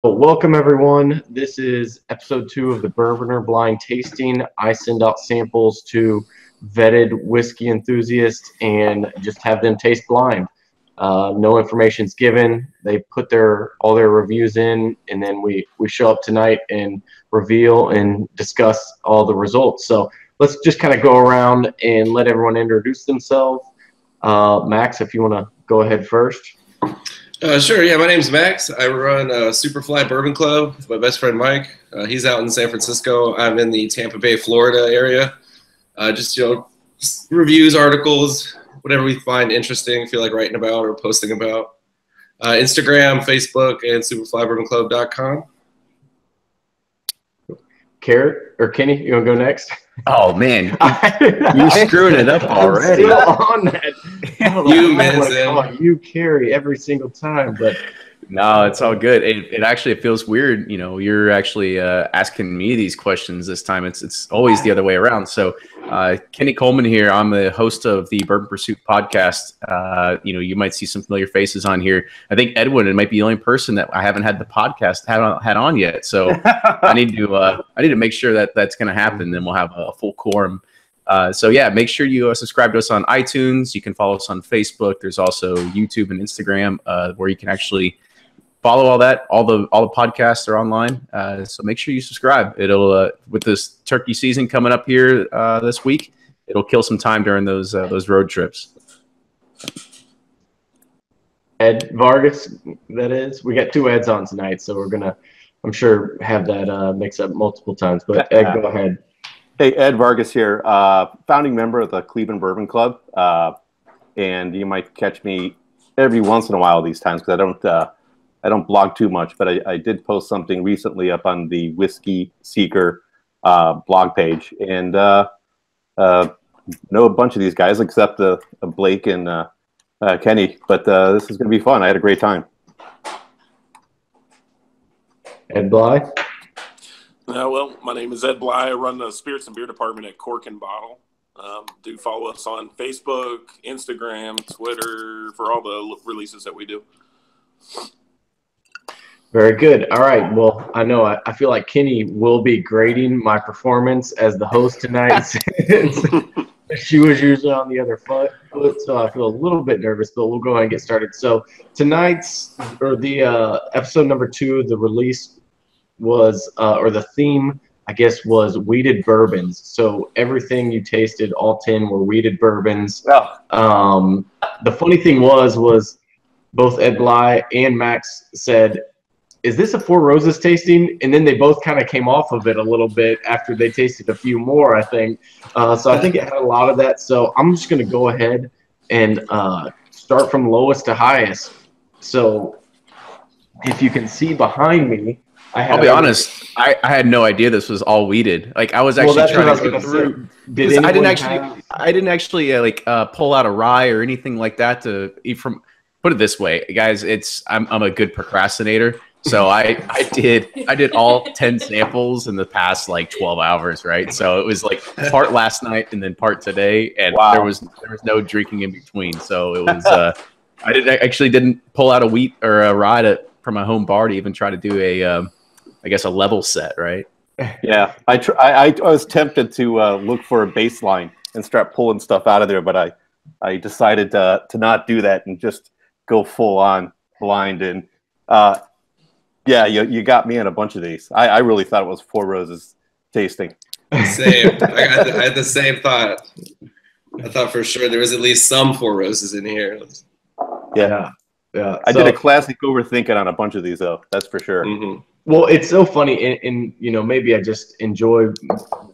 Well, welcome everyone. This is episode 2 of the Bourbonr blind tasting. I send out samples to vetted whiskey enthusiasts and just have them taste blind. No information's given. They put all their reviews in, and then we show up tonight and reveal and discuss all the results. So let's just kind of go around and let everyone introduce themselves. Max, if you want to go ahead first. Sure, yeah, my name's Max. I run Super Fly Bourbon Club with my best friend Mike. He's out in San Francisco. I'm in the Tampa Bay, Florida area. Just reviews, articles, whatever we find interesting, feel like writing about or posting about. Instagram, Facebook, and superflybourbon.club.com. Carrot or Kenny, you want to go next? Oh man, you're screwing it up already. I'm still on that. You carry every single time, but no, it's all good. It feels weird. You know, you're actually asking me these questions this time. It's always the other way around. So, Kenny Coleman here. I'm the host of the Bourbon Pursuit podcast. You might see some familiar faces on here. I think Edwin might be the only person that I haven't had the podcast had on yet. So I need to make sure that that's going to happen. Then we'll have a full quorum. So yeah, make sure you subscribe to us on iTunes. You can follow us on Facebook. There's also YouTube and Instagram where you can actually follow all that. All the podcasts are online. So make sure you subscribe. It'll with this turkey season coming up here this week, it'll kill some time during those road trips. Ed Vargas, that is. We got two Eds on tonight, so we're gonna, I'm sure, have that mix up multiple times. But Ed, go ahead. Hey, Ed Vargas here, founding member of the Cleveland Bourbon Club, and you might catch me every once in a while these times because I don't blog too much, but I did post something recently up on the Whiskey Seeker blog page, and know a bunch of these guys except Blake and Kenny, but this is going to be fun. I had a great time. Ed Bley? Well, my name is Ed Bley. I run the spirits and beer department at Cork and Bottle. Do follow us on Facebook, Instagram, Twitter for all the releases that we do. Very good. All right. Well, I feel like Kenny will be grading my performance as the host tonight. She was usually on the other foot, so I feel a little bit nervous, but we'll go ahead and get started. So the episode number 2, the release was, or the theme, I guess, was wheated bourbons. So everything you tasted, all 10 were wheated bourbons. Oh. The funny thing was both Ed Bley and Max said, "Is this a Four Roses tasting?" And then they both kind of came off of it a little bit after they tasted a few more, I think. So I think it had a lot of that. So I'm just going to go ahead and start from lowest to highest. So if you can see behind me, I'll be honest, I had no idea this was all wheated. Like I was actually trying to go through. I didn't actually pull out a rye or anything like that to eat from. Put it this way, guys, I'm a good procrastinator. So I did all 10 samples in the past 12 hours, right? So it was part last night and then part today, and wow. there was no drinking in between. So it was I didn't pull out a wheat or a rye from my home bar to even try to do a level set, right? Yeah, I was tempted to look for a baseline and start pulling stuff out of there, but I decided to not do that and just go full on blind. And yeah, you got me in a bunch of these. I really thought it was Four Roses tasting. Same. I had the same thought. I thought for sure there was at least some Four Roses in here. Yeah. I did a classic overthinking on a bunch of these, though. That's for sure. Mm-hmm. Well, it's so funny, and maybe I just enjoy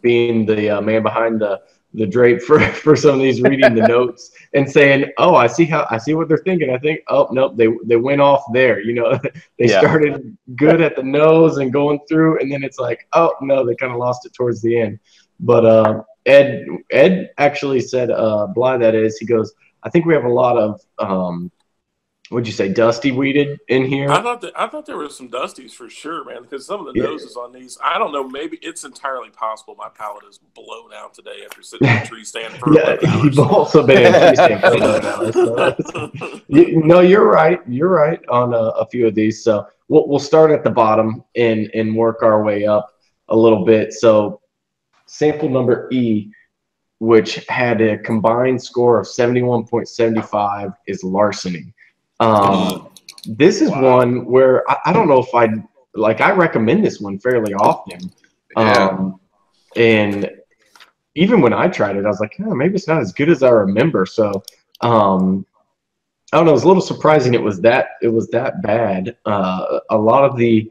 being the man behind the drape for some of these, reading the notes and saying, "Oh, I see what they're thinking." I think, "Oh, nope, they went off there." They started good at the nose and going through, and then it's like, "Oh no, they kind of lost it towards the end." But Ed actually said, Bly, that is, he goes, "I think we have a lot of would you say dusty wheated in here?" I thought there were some dusties for sure, man, because some of the noses on these, I don't know, maybe it's entirely possible my palate is blown out today after sitting in a tree stand for 11 hours. You've also been in a tree stand for 11 hours. No, you're right. You're right on a few of these. So we'll start at the bottom and work our way up a little bit. So sample number E, which had a combined score of 71.75, is Larceny. This is one where I don't know if I recommend this one fairly often. And even when I tried it, I was like, oh, maybe it's not as good as I remember. So I don't know. It was a little surprising it was that bad. A lot of the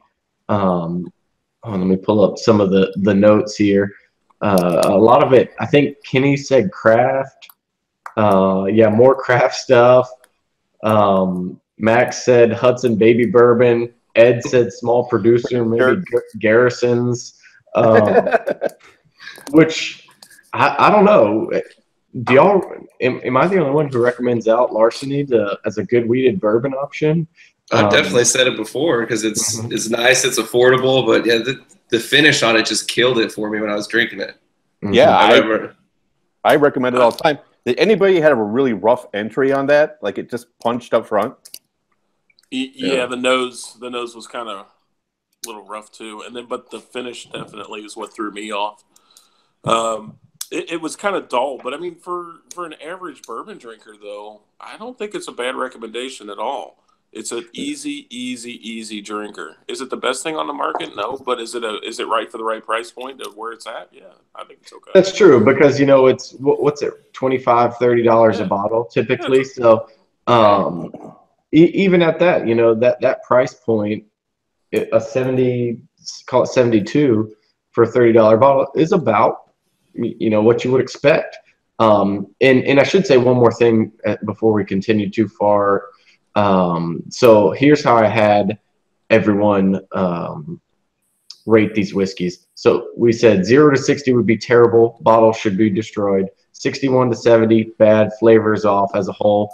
let me pull up some of the notes here. A lot of it, I think Kenny said craft. More craft stuff. Max said Hudson Baby Bourbon. Ed said small producer, maybe Garrison's. Which I don't know. Do y'all? Am I the only one who recommends out Larceny as a good weeded bourbon option? I've definitely said it before because it's nice, it's affordable, but yeah, the finish on it just killed it for me when I was drinking it. Yeah, I recommend it all the time. Did anybody have a really rough entry on that? Like it just punched up front? Yeah, the nose was kind of a little rough too, but the finish definitely is what threw me off. It was kind of dull, but I mean, for an average bourbon drinker, though, I don't think it's a bad recommendation at all. It's an easy drinker. Is it the best thing on the market? No, but is it right for the right price point of where it's at? Yeah, I think it's okay. That's true because it's what's it, $25, $30 a bottle typically. So even at that, that price point, a 70, call it 72 for a $30 bottle is about what you would expect. And I should say one more thing before we continue too far. So here's how I had everyone rate these whiskeys. So we said 0 to 60 would be terrible, bottle should be destroyed. 61 to 70, bad, flavors off as a whole,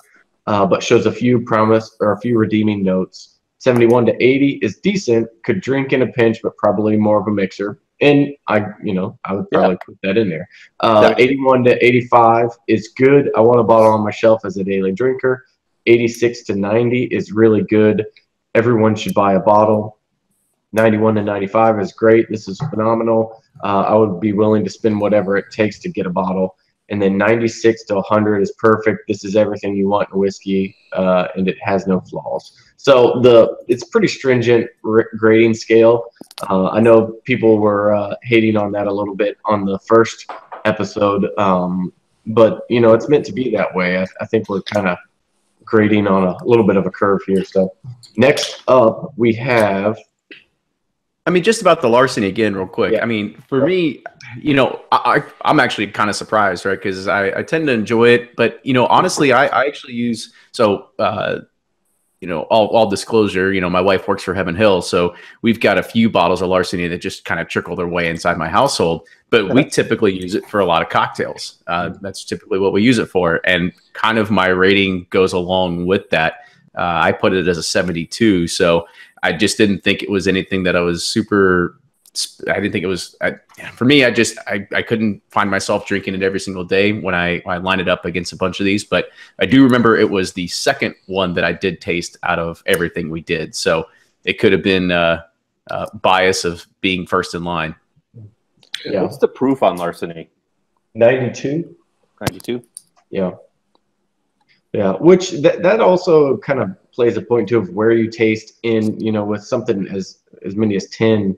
but shows a few promise or a few redeeming notes. 71 to 80 is decent, could drink in a pinch, but probably more of a mixer. And I would probably put that in there. 81 to 85 is good. I want a bottle on my shelf as a daily drinker. 86 to 90 is really good. Everyone should buy a bottle. 91 to 95 is great. This is phenomenal. I would be willing to spend whatever it takes to get a bottle. And then 96 to 100 is perfect. This is everything you want in whiskey, and it has no flaws. So it's pretty stringent grading scale. I know people were hating on that a little bit on the first episode, but it's meant to be that way. I think we're kind of grading on a little bit of a curve here. So next up we have. I mean, just about the Larceny again, real quick. Yeah. I mean, for me, I'm actually kind of surprised, right? Because I tend to enjoy it, but honestly, I actually use all disclosure. My wife works for Heaven Hill, so we've got a few bottles of Larceny that just kind of trickle their way inside my household. But we typically use it for a lot of cocktails. That's typically what we use it for, and kind of my rating goes along with that. I put it as a 72, so I just didn't think it was anything that I was super. I didn't think it was for me. I couldn't find myself drinking it every single day when I lined it up against a bunch of these. But I do remember it was the second one that I did taste out of everything we did. So it could have been bias of being first in line. Yeah. What's the proof on Larceny? 92. 92. Yeah. Yeah, which that also kind of plays a point too of where you taste in, with something as many as 10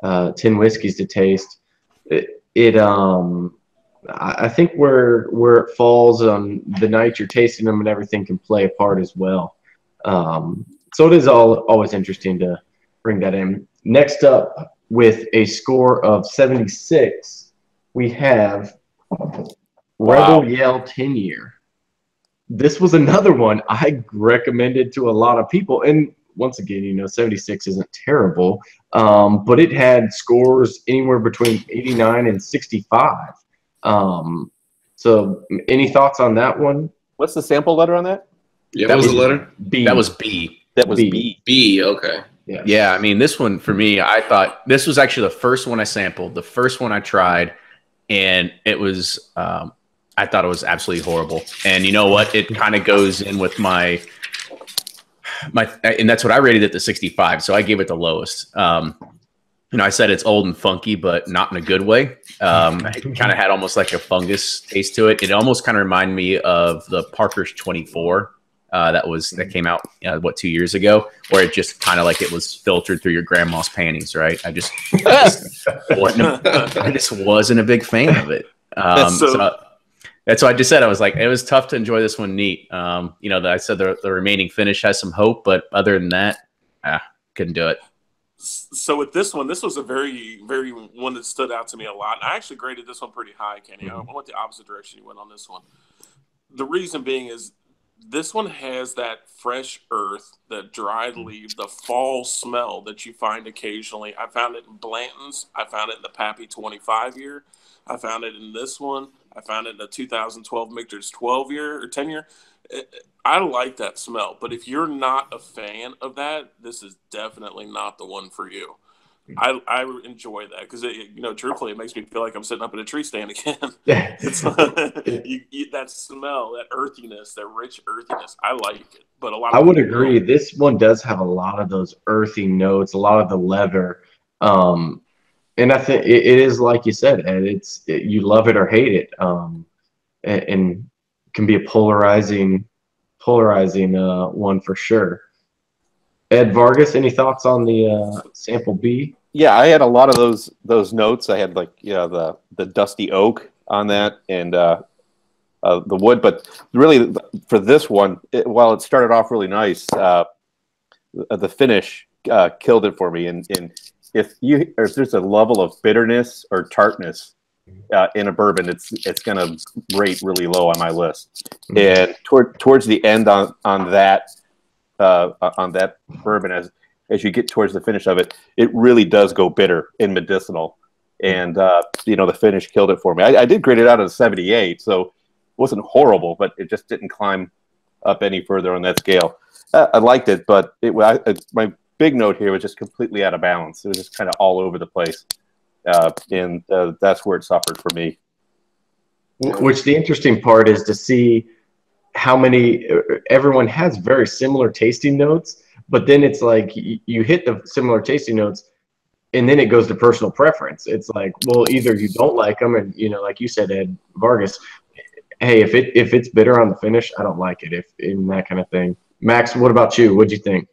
whiskeys to taste. I think where it falls on the night you're tasting them and everything can play a part as well. So it is always interesting to bring that in. Next up, with a score of 76, we have Rebel Yell 10-year. This was another one I recommended to a lot of people. And once again, 76 isn't terrible, but it had scores anywhere between 89 and 65. So any thoughts on that one? What's the sample letter on that? Yeah, what was the letter? B. That was B. That was B. B, okay. Yeah. Yeah, I mean, this one for me, I thought this was actually the first one I sampled, the first one I tried, and it was I thought it was absolutely horrible. And you know what? It kind of goes in with my and that's what I rated it to 65. So I gave it the lowest. I said it's old and funky, but not in a good way. It kind of had almost like a fungus taste to it. It almost kind of reminded me of the Parker's 24 that came out 2 years ago, where it just kind of like it was filtered through your grandma's panties, right? I just wasn't a big fan of it. So that's why I just said, I was like, it was tough to enjoy this one neat. I said the remaining finish has some hope, but other than that, couldn't do it. So with this one, this was a very, very one that stood out to me a lot. And I actually graded this one pretty high, Kenny. I went the opposite direction you went on this one. The reason being is this one has that fresh earth, the dried leaves, the fall smell that you find occasionally. I found it in Blanton's. I found it in the Pappy 25 year. I found it in this one. I found it in the 2012 Michter's 12 year or 10 year. I like that smell, but if you're not a fan of that, this is definitely not the one for you. I enjoy that because, truthfully, it makes me feel like I'm sitting up in a tree stand again. It's that smell, that earthiness, that rich earthiness. I like it, but a lot. I would agree. This one does have a lot of those earthy notes, a lot of the leather, and I think it is like you said, Ed. You love it or hate it, and can be a polarizing one for sure. Ed Vargas, any thoughts on the sample B? Yeah, I had a lot of those notes. I had the dusty oak on that and the wood, but really for this one, while it started off really nice, the finish killed it for me. And if there's a level of bitterness or tartness in a bourbon, it's going to rate really low on my list. And towards the end on that bourbon, as you get towards the finish of it, it really does go bitter and medicinal. And the finish killed it for me. I did grade it out at a 78, so it wasn't horrible, but it just didn't climb up any further on that scale. I liked it, but my big note here was just completely out of balance. It was just kind of all over the place. And that's where it suffered for me. Which the interesting part is to see how many everyone has very similar tasting notes, but then it's like you hit the similar tasting notes, and then it goes to personal preference. It's like, well, either you don't like them, and like you said, Ed Vargas, hey, if it's bitter on the finish, I don't like it. If in that kind of thing. Max, what about you? What'd you think?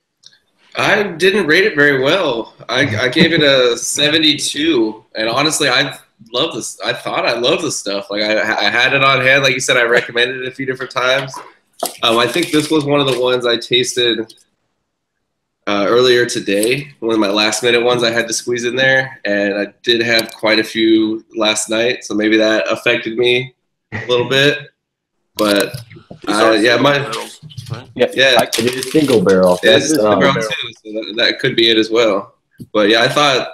I didn't rate it very well. I gave it a 72, and honestly, I love this. I thought I loved this stuff. Like I had it on hand, like you said. I recommended it a few different times. I think this was one of the ones I tasted earlier today. One of my last minute ones I had to squeeze in there, and I did have quite a few last night, so maybe that affected me a little bit. But it is single barrel. Yeah, it's single barrel too, so that could be it as well. But yeah, I thought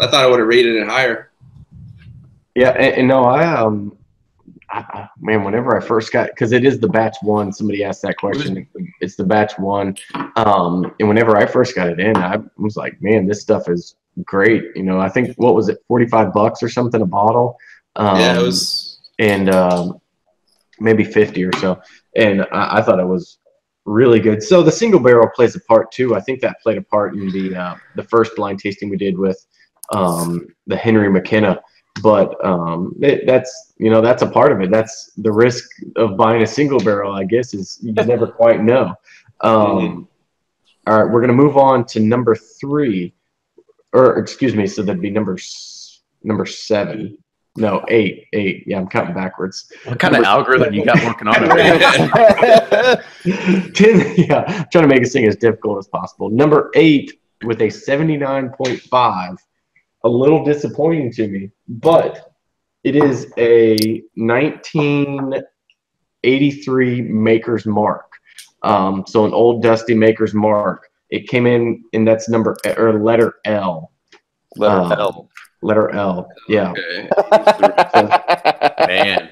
I would have rated it higher. Yeah, and no, man, whenever I first got, because it is the batch one. Somebody asked that question. It's the batch one, and whenever I first got it in, I was like, man, this stuff is great. I think what was it, $45 or something a bottle? Yeah, it was, and maybe 50 or so. And I thought it was really good. So the single barrel plays a part too. I think that played a part in the first blind tasting we did with the Henry McKenna. But that's a part of it. That's the risk of buying a single barrel, I guess, is you never quite know. All right, we're gonna move on to number 3, or excuse me. So that'd be number 7. No, 8. Yeah, I'm counting backwards. What kind of algorithm you got working on over there? 10, yeah, trying to make this thing as difficult as possible. Number 8 with a 79.5. A little disappointing to me, but it is a 1983 Maker's Mark. So an old dusty Maker's Mark. It came in, and that's letter L. Letter L. Yeah. Okay. Man.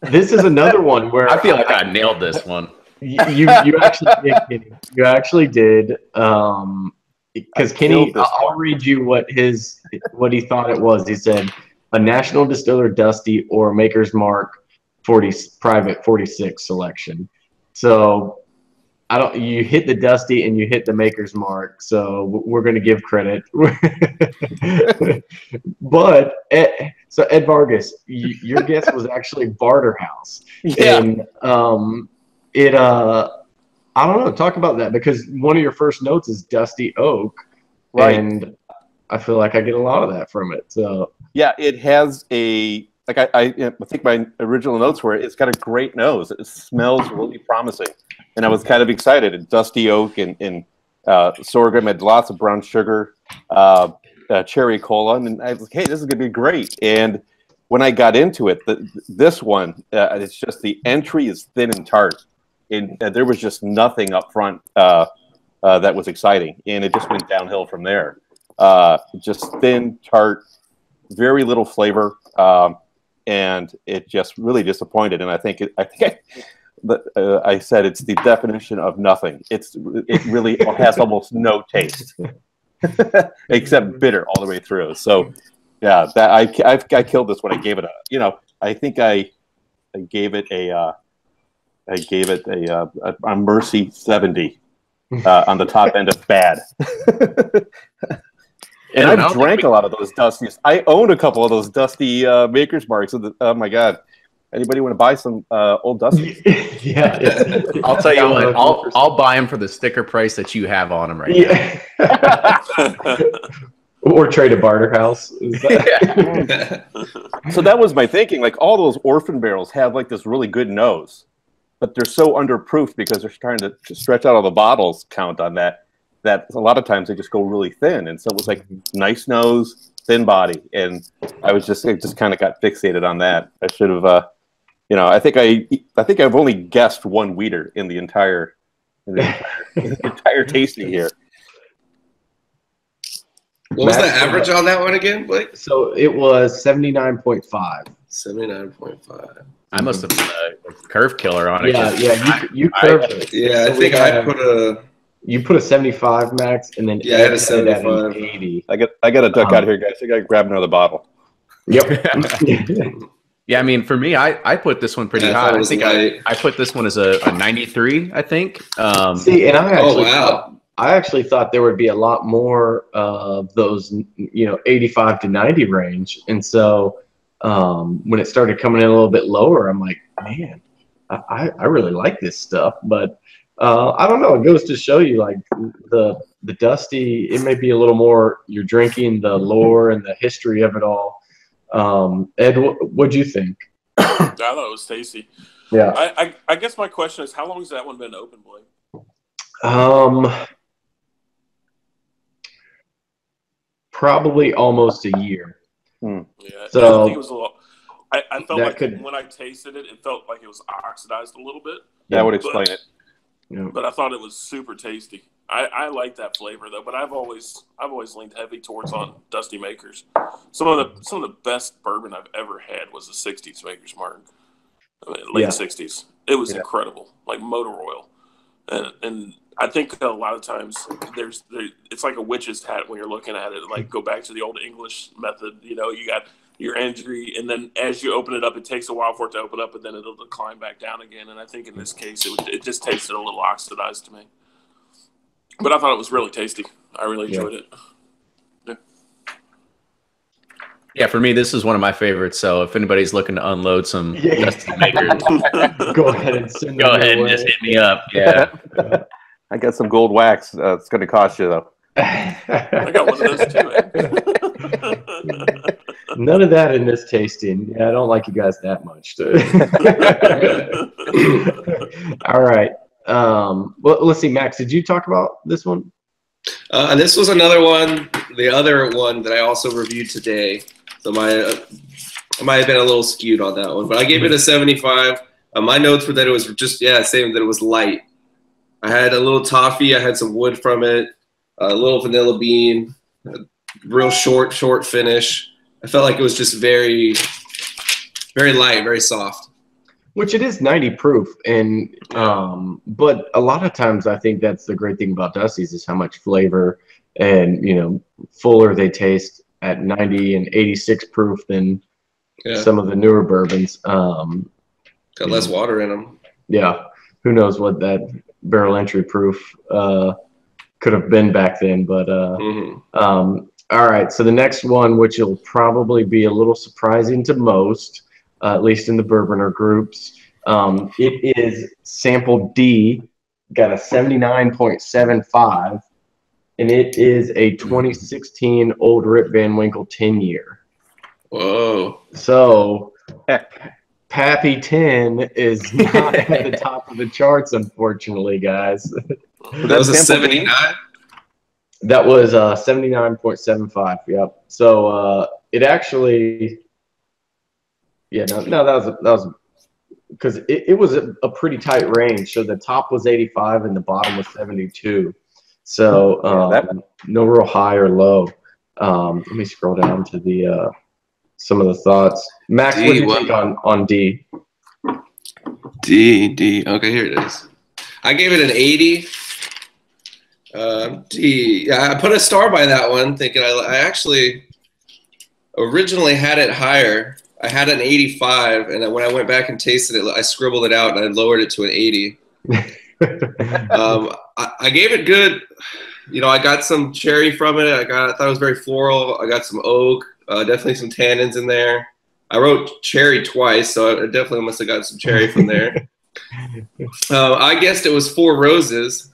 This is another one where I feel like I nailed this one. You actually did, Kenny. You actually did. Because Kenny, I'll read you what he thought it was. He said a National Distiller Dusty or Maker's Mark 40 Private 46 selection. So I don't. You hit the Dusty and you hit the Maker's Mark, so we're going to give credit. But so Ed Vargas, your guess was actually Barter House, and it I don't know. Talk about that, because one of your first notes is Dusty Oak, Right. And I feel like I get a lot of that from it. So yeah, it has a I think my original notes were it's got a great nose. It smells really promising, and I was kind of excited. And Dusty Oak and sorghum had lots of brown sugar, cherry cola, and I was like, hey, this is gonna be great. And when I got into it, this one, it's just the entry is thin and tart, and there was just nothing up front that was exciting, and it just went downhill from there. Just thin, tart, very little flavor, and it just really disappointed. And I said it's the definition of nothing. It really has almost no taste, except bitter all the way through. So yeah, that I killed this one. I gave it I think I gave it a Mercy 70 on the top end of bad. And I've drank a lot of those Dusties. I own a couple of those Dusty Maker's Marks. Oh my God! Anybody want to buy some old Dusties? yeah. I'll tell you what. I'll buy them for the sticker price that you have on them right now. Or trade a Barter House. So that was my thinking. Like, all those orphan barrels have like this really good nose, but they're so underproofed because they're trying to stretch out all the bottles count on that a lot of times they just go really thin. And so it was like nice nose, thin body, and I just kind of got fixated on that. I should have, I think I've only guessed one wheater in the entire tasting here. What was the average on that one again, Blake? So it was 79.5. 79.5. I must have put a curve killer on it. Yeah, you curved it. Yeah, so I think I put a. You put a 75, Max, and then I had a 75. 80. I got to duck out here, guys. I got to grab another bottle. Yep. Yeah, I mean, for me, I put this one pretty high. I think I put this one as a 93. I think. See, and I actually thought there would be a lot more of those, 85 to 90 range, and so when it started coming in a little bit lower, I'm like, man, I really like this stuff, but. I don't know. It goes to show you, like, the Dusty. It may be a little more. You're drinking the lore and the history of it all. Ed, what'd you think? I thought it was tasty. Yeah. I guess my question is, how long has that one been open, Bley? Probably almost a year. Yeah. So I think it was a lot. I felt like when I tasted it, it felt like it was oxidized a little bit. That would explain it. Yeah. But I thought it was super tasty. I like that flavor though, but I've always leaned heavy towards on Dusty Makers. Some of the best bourbon I've ever had was the '60s Maker's Mark, late '60s. It was incredible, like motor oil, and I think a lot of times it's like a witch's hat when you're looking at it. Like, go back to the old English method. You got your entry, and then as you open it up, it takes a while for it to open up, and then it'll decline back down again. And I think in this case, it just tasted a little oxidized to me. But I thought it was really tasty. I really enjoyed it. Yeah, for me, this is one of my favorites. So if anybody's looking to unload some Dusty Makers, go ahead and just hit me up. Yeah. I got some gold wax. It's going to cost you, though. I got one of those too. None of that in this tasting. Yeah, I don't like you guys that much. All right. Well, let's see, Max, did you talk about this one? This was another one, the other one that I also reviewed today. So I might have been a little skewed on that one, but I gave it a 75. My notes were that it was just, same, that it was light. I had a little toffee. I had some wood from it, a little vanilla bean, a real short finish. I felt like it was just very, very light, very soft. Which it is 90 proof, and but a lot of times I think that's the great thing about Dusty's is how much flavor and fuller they taste at 90 and 86 proof than some of the newer bourbons. Got less water in them. Yeah, who knows what that barrel entry proof could have been back then. But all right, so the next one, which will probably be a little surprising to most, at least in the Bourbonr groups, it is sample D, got a 79.75, and it is a 2016 Old Rip Van Winkle 10-year. Whoa. So Pappy 10 is not at the top of the charts, unfortunately, guys. That was a 79? That was 79.75. Yep. So it actually, yeah, no, that was because it was a pretty tight range. So the top was 85 and the bottom was 72. So no real high or low. Let me scroll down to the some of the thoughts. Max, what do you think on D? D. Okay, here it is. I gave it an 80. D. Yeah, I put a star by that one, thinking I actually originally had it higher. I had an 85, and when I went back and tasted it, I scribbled it out and I lowered it to an 80. I gave it good. You know, I got some cherry from it. I thought it was very floral. I got some oak, definitely some tannins in there. I wrote cherry twice, so I definitely must have got some cherry from there. I guessed it was 4 roses.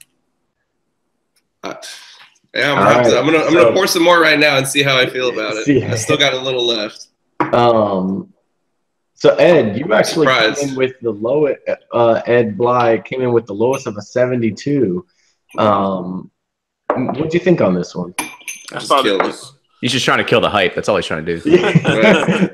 Yeah, I'm gonna pour some more right now and see how I feel about it. I still got a little left. So Ed, you actually came in with the lowest. Ed Bley came in with the lowest of a 72. What do you think on this one? I thought it was. He's just trying to kill the hype. That's all he's trying to do.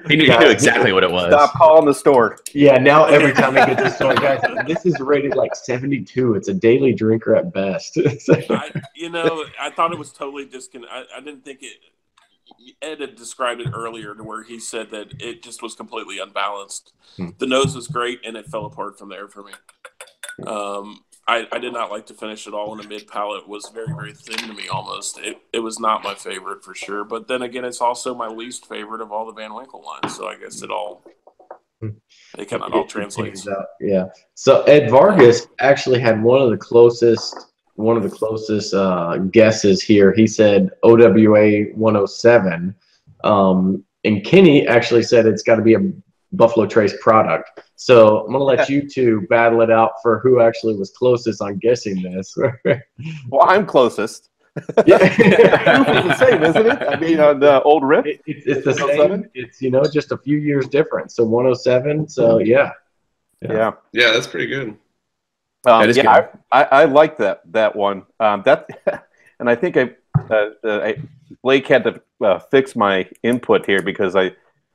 He knew exactly what it was. Stop calling the store. Yeah, now every time I get to the store, guys, this is rated like 72. It's a daily drinker at best. I thought it was totally disconnected. I didn't think it. Ed had described it earlier to where he said that it just was completely unbalanced. The nose was great, and it fell apart from there for me. I did not like to finish it all in a mid palate. It was very, very thin to me almost. It was not my favorite for sure. But then again, it's also my least favorite of all the Van Winkle lines. So I guess it kind of all translates. Yeah. So Ed Vargas actually had one of the closest guesses here. He said OWA 107. And Kenny actually said it's got to be a Buffalo Trace product. So I'm going to let you two battle it out for who actually was closest on guessing this. Well, I'm closest. Yeah. It's the same, isn't it? I mean, on the Old Rip? It's the same. It's, just a few years different. So 107. So, yeah. Yeah, that's pretty good. That is good. I like that one. And I think Blake had to fix my input here because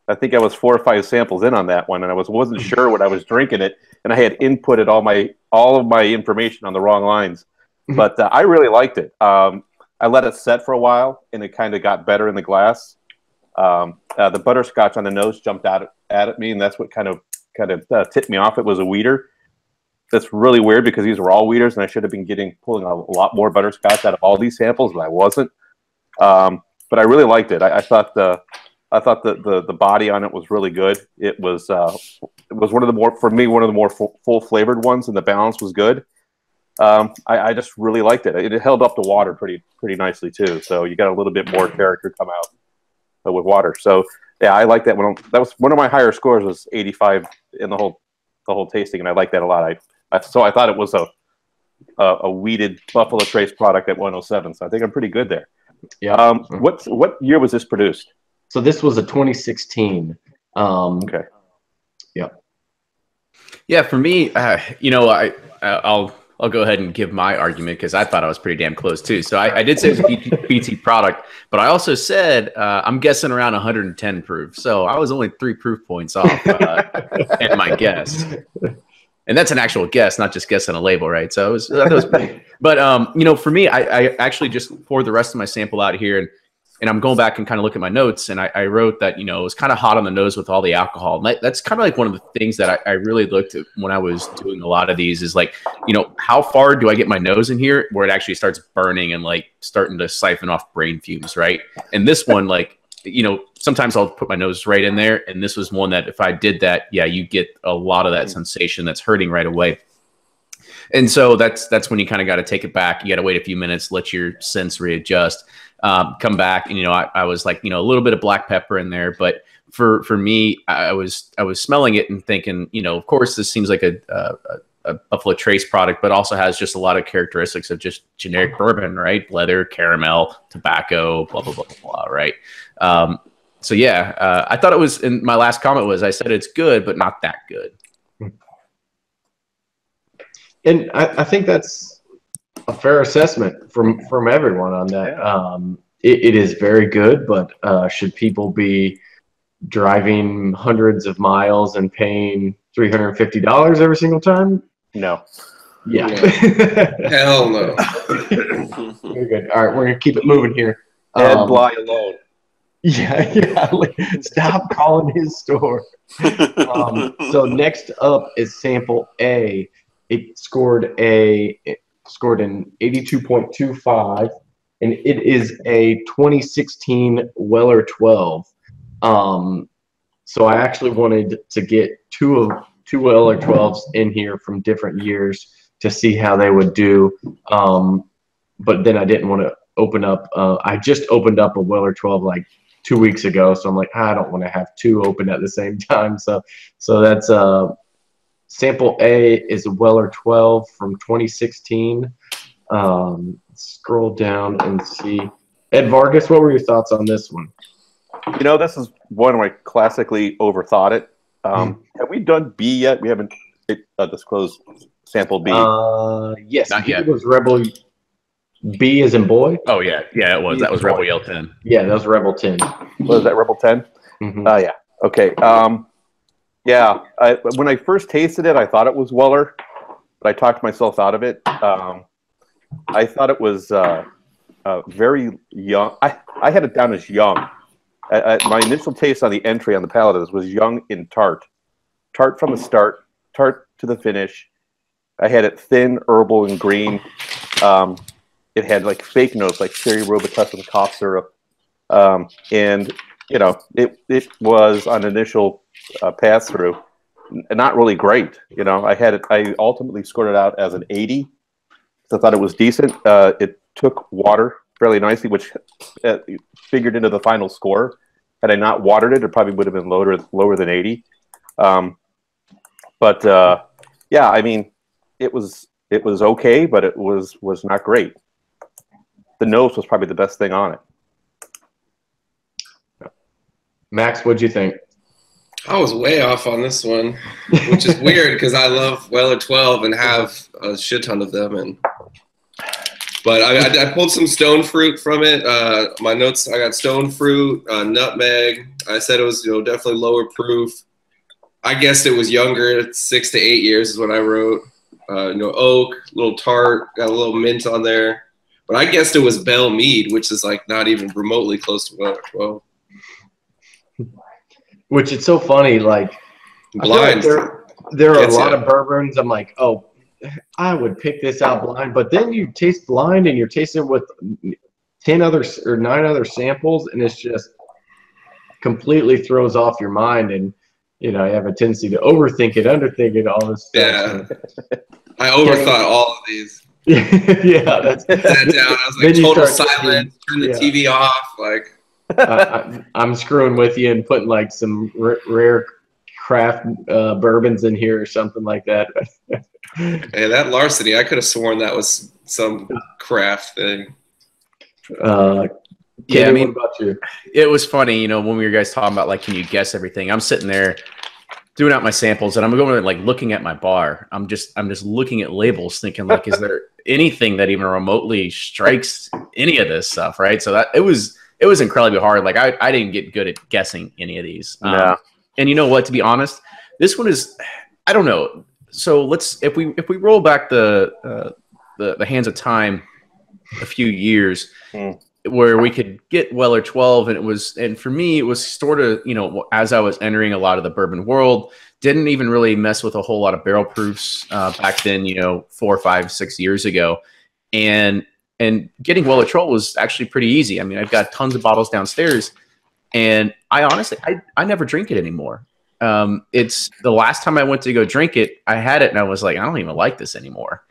I think I was 4 or 5 samples in on that one, and I wasn't sure what I was drinking it, and I had inputted all of my information on the wrong lines. But I really liked it. I let it set for a while, and it kind of got better in the glass. The butterscotch on the nose jumped out at me, and that's what kind of tipped me off. It was a wheater. That's really weird because these were all wheaters, and I should have been pulling a lot more butterscotch out of all these samples, but I wasn't. But I really liked it. I thought the body on it was really good. It was one of the more full flavored ones, and the balance was good. I just really liked it. It held up the water pretty nicely too. So you got a little bit more character come out with water. So yeah, I like that one. That was one of my higher scores, was 85 in the whole tasting, and I like that a lot. So I thought it was a wheated Buffalo Trace product at 107. So I think I'm pretty good there. Yeah. What year was this produced? So this was a 2016. Okay. Yep. Yeah, for me, I'll go ahead and give my argument because I thought I was pretty damn close too. So I did say it was a BT product, but I also said I'm guessing around 110 proof. So I was only 3 proof points off in my guess. And that's an actual guess, not just guessing a label, right? So that was pretty. But for me, I actually just poured the rest of my sample out here, and I'm going back and kind of look at my notes, and I wrote that, it was kind of hot on the nose with all the alcohol. And that's kind of like one of the things that I really looked at when I was doing a lot of these is like, how far do I get my nose in here where it actually starts burning and like starting to siphon off brain fumes, right? And this one, like, sometimes I'll put my nose right in there. And this was one that if I did that, yeah, you get a lot of that sensation that's hurting right away. And so that's when you kind of got to take it back. You got to wait a few minutes, let your sense readjust, come back. And, I was like, a little bit of black pepper in there. But for me, I was smelling it and thinking, of course, this seems like a Buffalo Trace product, but also has just a lot of characteristics of just generic bourbon, right? Leather, caramel, tobacco, blah, blah, blah, blah, right? So yeah, I thought it was, and my last comment was, I said it's good, but not that good. And I think that's a fair assessment from everyone on that. Yeah. It is very good, but should people be driving hundreds of miles and paying $350 every single time? No. Yeah. Hell no. Very good. All right, we're gonna keep it moving here. Ed Bley alone. Yeah. Stop calling his store. So next up is sample A. It scored an 82.25, and it is a 2016 Weller 12. So I actually wanted to get two Weller 12s in here from different years to see how they would do. But then I didn't want to open up. I just opened up a Weller 12 like 2 weeks ago, so I'm like, I don't want to have two open at the same time. So that's sample A is a Weller 12 from 2016. Scroll down and see. Ed Vargas, what were your thoughts on this one? This is one where I classically overthought it. Have we done B yet? We haven't disclosed sample B. Yes, Not yet. It was Rebel. B as in boy. Oh yeah, it was. That was Rebel Yell 10. Yeah, that was Rebel 10. Was that Rebel 10? Mm-hmm. Yeah. Okay. Yeah. When I first tasted it, I thought it was Weller, but I talked myself out of it. I thought it was very young. I had it down as young. My initial taste on the entry on the palate was young and tart. Tart from the start, tart to the finish. I had it thin, herbal, and green. It had like fake notes like cherry robitussin cough syrup. And, it was on initial pass through not really great. I ultimately scored it out as an 80. So I thought it was decent. It took water fairly nicely, which figured into the final score. Had I not watered it, it probably would have been lower than 80. Yeah, I mean, it was okay, but it was not great. The nose was probably the best thing on it. Max, what'd you think? I was way off on this one, which is weird because I love Weller 12 and have a shit ton of them. But I pulled some stone fruit from it. My notes, I got stone fruit, nutmeg. I said it was definitely lower proof. I guessed it was younger, 6 to 8 years is what I wrote. Oak, little tart, got a little mint on there. But I guessed it was Bell Mead, which is like not even remotely close to Weller 12. Which it's so funny, like blind. There are a lot of bourbons. I'm like, oh, I would pick this out blind, but then you taste blind and you're tasting with 9 other samples, and it's just completely throws off your mind, and you have a tendency to overthink it, underthink it, all this stuff. Yeah, I overthought all of these. Yeah, that's sat down. I was like total silence. Turn the TV off. Like I'm screwing with you and putting like some rare craft bourbons in here or something like that. Hey, that larceny, I could have sworn that was some craft thing. Yeah, I mean, what about you? It was funny, when we were guys talking about like, can you guess everything? I'm sitting there doing out my samples, and I'm going like looking at my bar. I'm just looking at labels, thinking like, is there anything that even remotely strikes any of this stuff, right? So that it was incredibly hard. Like I didn't get good at guessing any of these. Yeah. And you know what? To be honest, this one is, I don't know. So if we roll back the hands of time a few years, where we could get Weller 12, and for me it was sort of as I was entering a lot of the bourbon world, didn't even really mess with a whole lot of barrel proofs back then, 4, 5, 6 years ago, and getting Weller 12 was actually pretty easy. I mean, I've got tons of bottles downstairs, and I honestly I never drink it anymore. It's the last time I went to go drink it, I had it and I was like, I don't even like this anymore.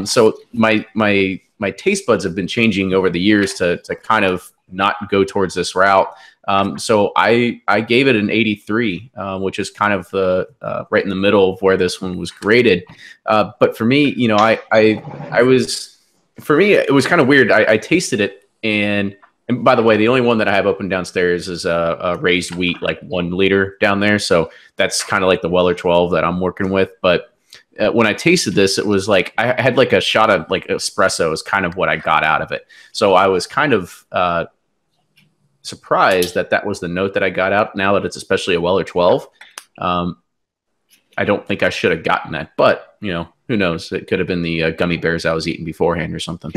So my taste buds have been changing over the years to kind of not go towards this route. So I gave it an 83, which is kind of right in the middle of where this one was graded. But for me, you know, for me, it was kind of weird. I tasted it, and by the way, the only one that I have open downstairs is a raised wheat, like 1 liter down there. So that's kind of like the Weller 12 that I'm working with. But when I tasted this, it was like I had like a shot of like espresso is kind of what I got out of it. So I was kind of surprised that was the note that I got out. Now that it's especially a Weller 12, I don't think I should have gotten that. But, you know, who knows? It could have been the gummy bears I was eating beforehand or something.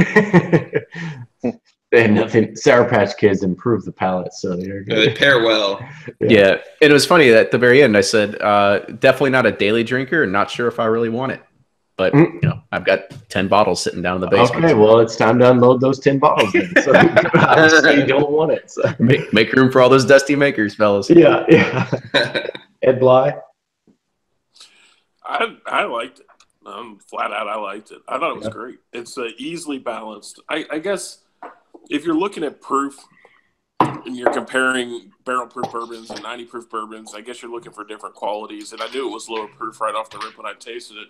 They had nothing. Sour Patch Kids improve the palate, so they pair well. Yeah. And it was funny that at the very end I said, definitely not a daily drinker and not sure if I really want it. But, you know, I've got 10 bottles sitting down in the basement. Okay, well, it's time to unload those 10 bottles then. So obviously you don't want it. So. Make room for all those dusty makers, fellas. Yeah, yeah. Ed Bley? I liked it. Flat out, I liked it. I thought it was great. It's easily balanced. I guess if you're looking at proof and you're comparing barrel proof bourbons and 90 proof bourbons, I guess you're looking for different qualities. And I knew it was lower proof right off the rip when I tasted it.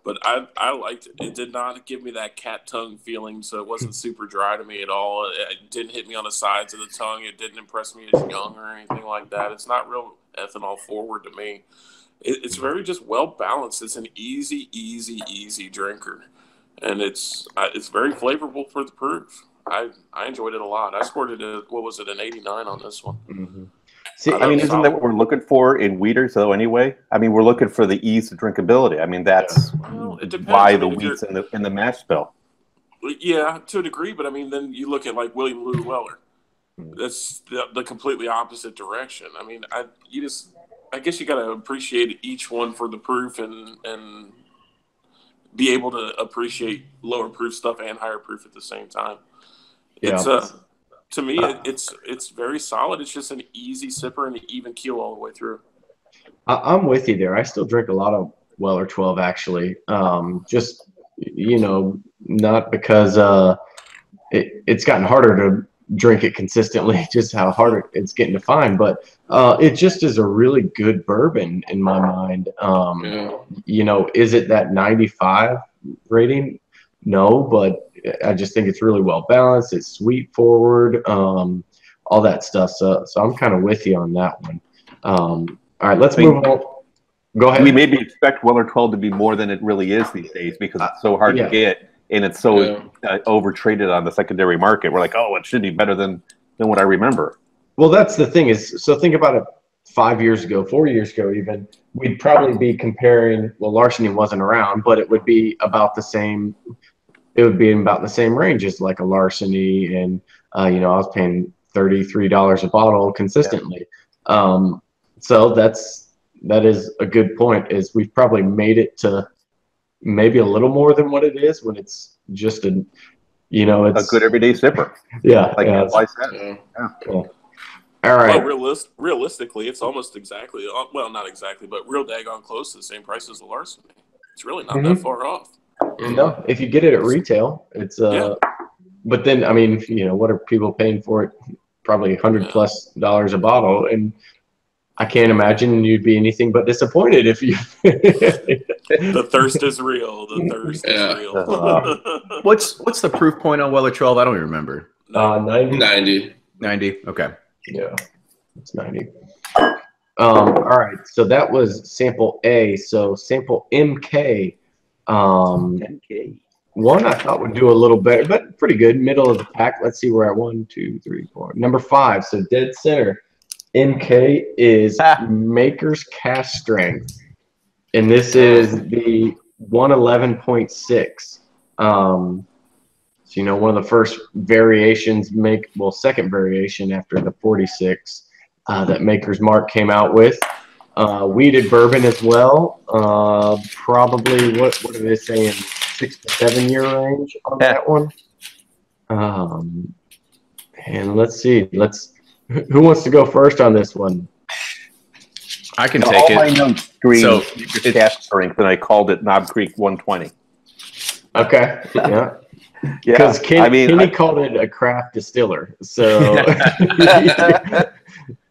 But I liked it. It did not give me that cat tongue feeling, so it wasn't super dry to me at all. It didn't hit me on the sides of the tongue. It didn't impress me as young or anything like that. It's not real ethanol forward to me. It's very just well balanced. It's an easy drinker, and it's very flavorful for the proof. I enjoyed it a lot. I scored it at, what was it, an 89 on this one. Mm-hmm. See, I mean, isn't that what we're looking for in wheaters, though, anyway? I mean, we're looking for the ease of drinkability. I mean, that's why the wheat's in the mash bill. Yeah, to a degree, but I mean, then you look at like William Lou Weller. That's the completely opposite direction. I mean, I guess you got to appreciate each one for the proof and be able to appreciate lower proof stuff and higher proof at the same time. Yeah. It's to me, it's very solid. It's just an easy sipper and an even keel all the way through. I'm with you there. I still drink a lot of Weller 12, actually. Just, you know, not because it's gotten harder to drink it consistently, just how hard it's getting to find. But it just is a really good bourbon in my mind. You know, is it that 95 rating? No, but I just think it's really well balanced. It's sweet forward, all that stuff. So I'm kind of with you on that one. All right, let's move on. Go ahead. We maybe expect Weller 12 to be more than it really is these days because it's so hard to get and it's so over-traded on the secondary market. We're like, oh, it should be better than what I remember. Well, that's the thing is, so think about it 5 years ago, 4 years ago even, we'd probably be comparing, well, larceny wasn't around, but it would be about the same. It would be in about the same range as like a larceny, and you know, I was paying $33 a bottle consistently. So that is a good point. Is we've probably made it to maybe a little more than what it is when it's just a, you know, it's a good everyday sipper. Yeah, like yeah, I said. Yeah. Cool. All right. Well, realistically, it's almost exactly, well, not exactly, but real daggone close to the same price as the larceny. It's really not that far off. No, if you get it at retail, it's but then I mean, you know, what are people paying for it? Probably $100+ a bottle, and I can't imagine you'd be anything but disappointed if you. The thirst is real. The thirst is real. What's the proof point on Weller 12? I don't even remember. 90. 90. Okay. Yeah, it's 90. All right, so that was sample A. So sample MK. One I thought would do a little better, but pretty good. Middle of the pack. Let's see, we're at 1, 2, 3, 4. Number 5, so dead center. MK is Maker's Cask Strength, and this is the 111.6. So, you know, one of the first variations, second variation after the 46 that Maker's Mark came out with. Wheated bourbon as well. Probably, what are they saying, 6 to 7 year range on that one? And let's see. Who wants to go first on this one? I can take it. All my notes scream Cask Strength, and I called it Knob Creek 120. Okay. Yeah. Yeah, Because Kenny I called it a craft distiller. So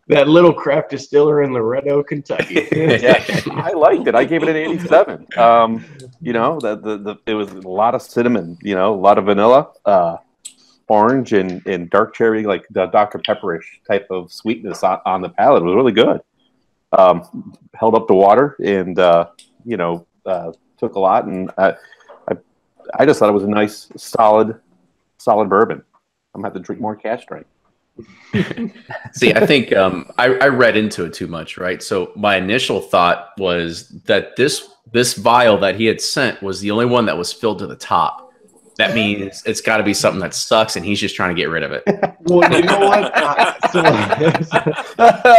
that little craft distiller in Loretto, Kentucky. yeah, I liked it. I gave it an 87. You know, it was a lot of cinnamon, you know, a lot of vanilla, orange and dark cherry, like the Dr. Pepperish type of sweetness on the palate. It was really good. Held up the water and, you know, took a lot. And I just thought it was a nice, solid bourbon. I'm going to have to drink more cash strength. See, I think I read into it too much, right? So my initial thought was that this vial that he had sent was the only one that was filled to the top. That means it's got to be something that sucks, and he's just trying to get rid of it. Well, you know what?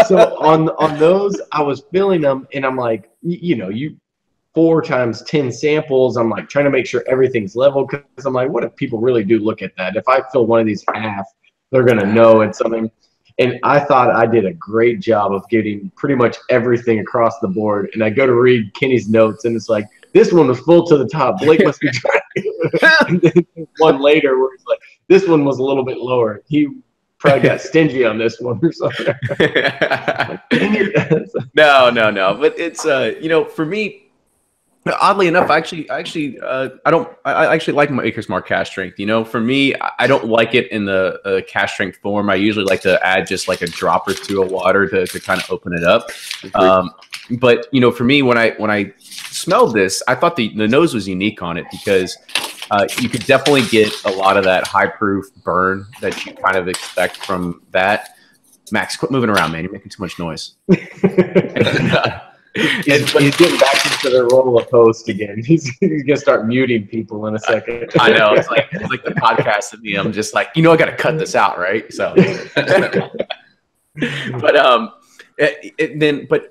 So on those, I was filling them, and I'm like, you know, 4 times 10 samples. I'm like trying to make sure everything's level because I'm like, what if people really do look at that? If I fill one of these half, they're gonna know it's something. And I thought I did a great job of getting pretty much everything across the board. And I go to read Kenny's notes, and it's like, this one was full to the top. Blake must be trying. And then one later where he's like, this one was a little bit lower. He probably got stingy on this one or something. Like, dang it. No. But it's you know, for me, oddly enough, I actually like Maker's Mark cask strength. You know, for me, I don't like it in the cask strength form. I usually like to add just like a drop or two of water to kind of open it up. But you know, for me, when I smelled this, I thought the nose was unique on it because you could definitely get a lot of that high proof burn that you kind of expect from that. Max, quit moving around, man. You're making too much noise. He's getting back into the role of host again. He's gonna start muting people in a second. I know it's like the podcast of me. I'm just like, you know, I got to cut this out, right? So, but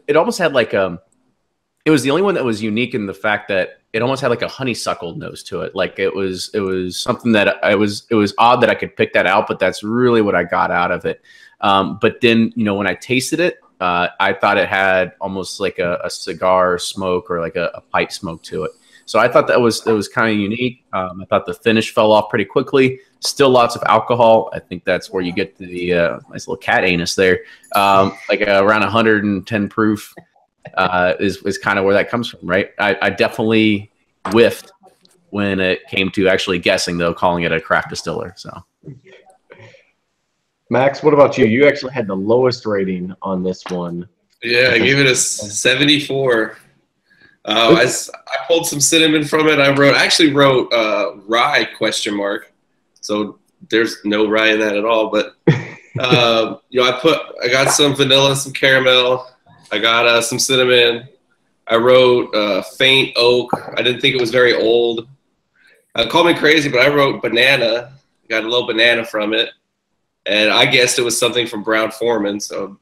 it almost had like it was the only one that was unique in the fact that it almost had like a honeysuckle nose to it. Like it was something that it was odd that I could pick that out, but that's really what I got out of it. But then, you know, when I tasted it, I thought it had almost like a cigar smoke or like a pipe smoke to it. So I thought it was kind of unique. I thought the finish fell off pretty quickly. Still lots of alcohol. I think that's where you get the nice little cat anus there. Like around 110 proof is kind of where that comes from, right? I definitely whiffed when it came to actually guessing, though, calling it a craft distiller. So. Max, what about you? You actually had the lowest rating on this one. Yeah, I gave it a 74. I pulled some cinnamon from it. I actually wrote rye ? So there's no rye in that at all. But you know, I got some vanilla, some caramel. I got some cinnamon. I wrote faint oak. I didn't think it was very old. Call me crazy, but I wrote banana. Got a little banana from it. And I guessed it was something from Brown Foreman. So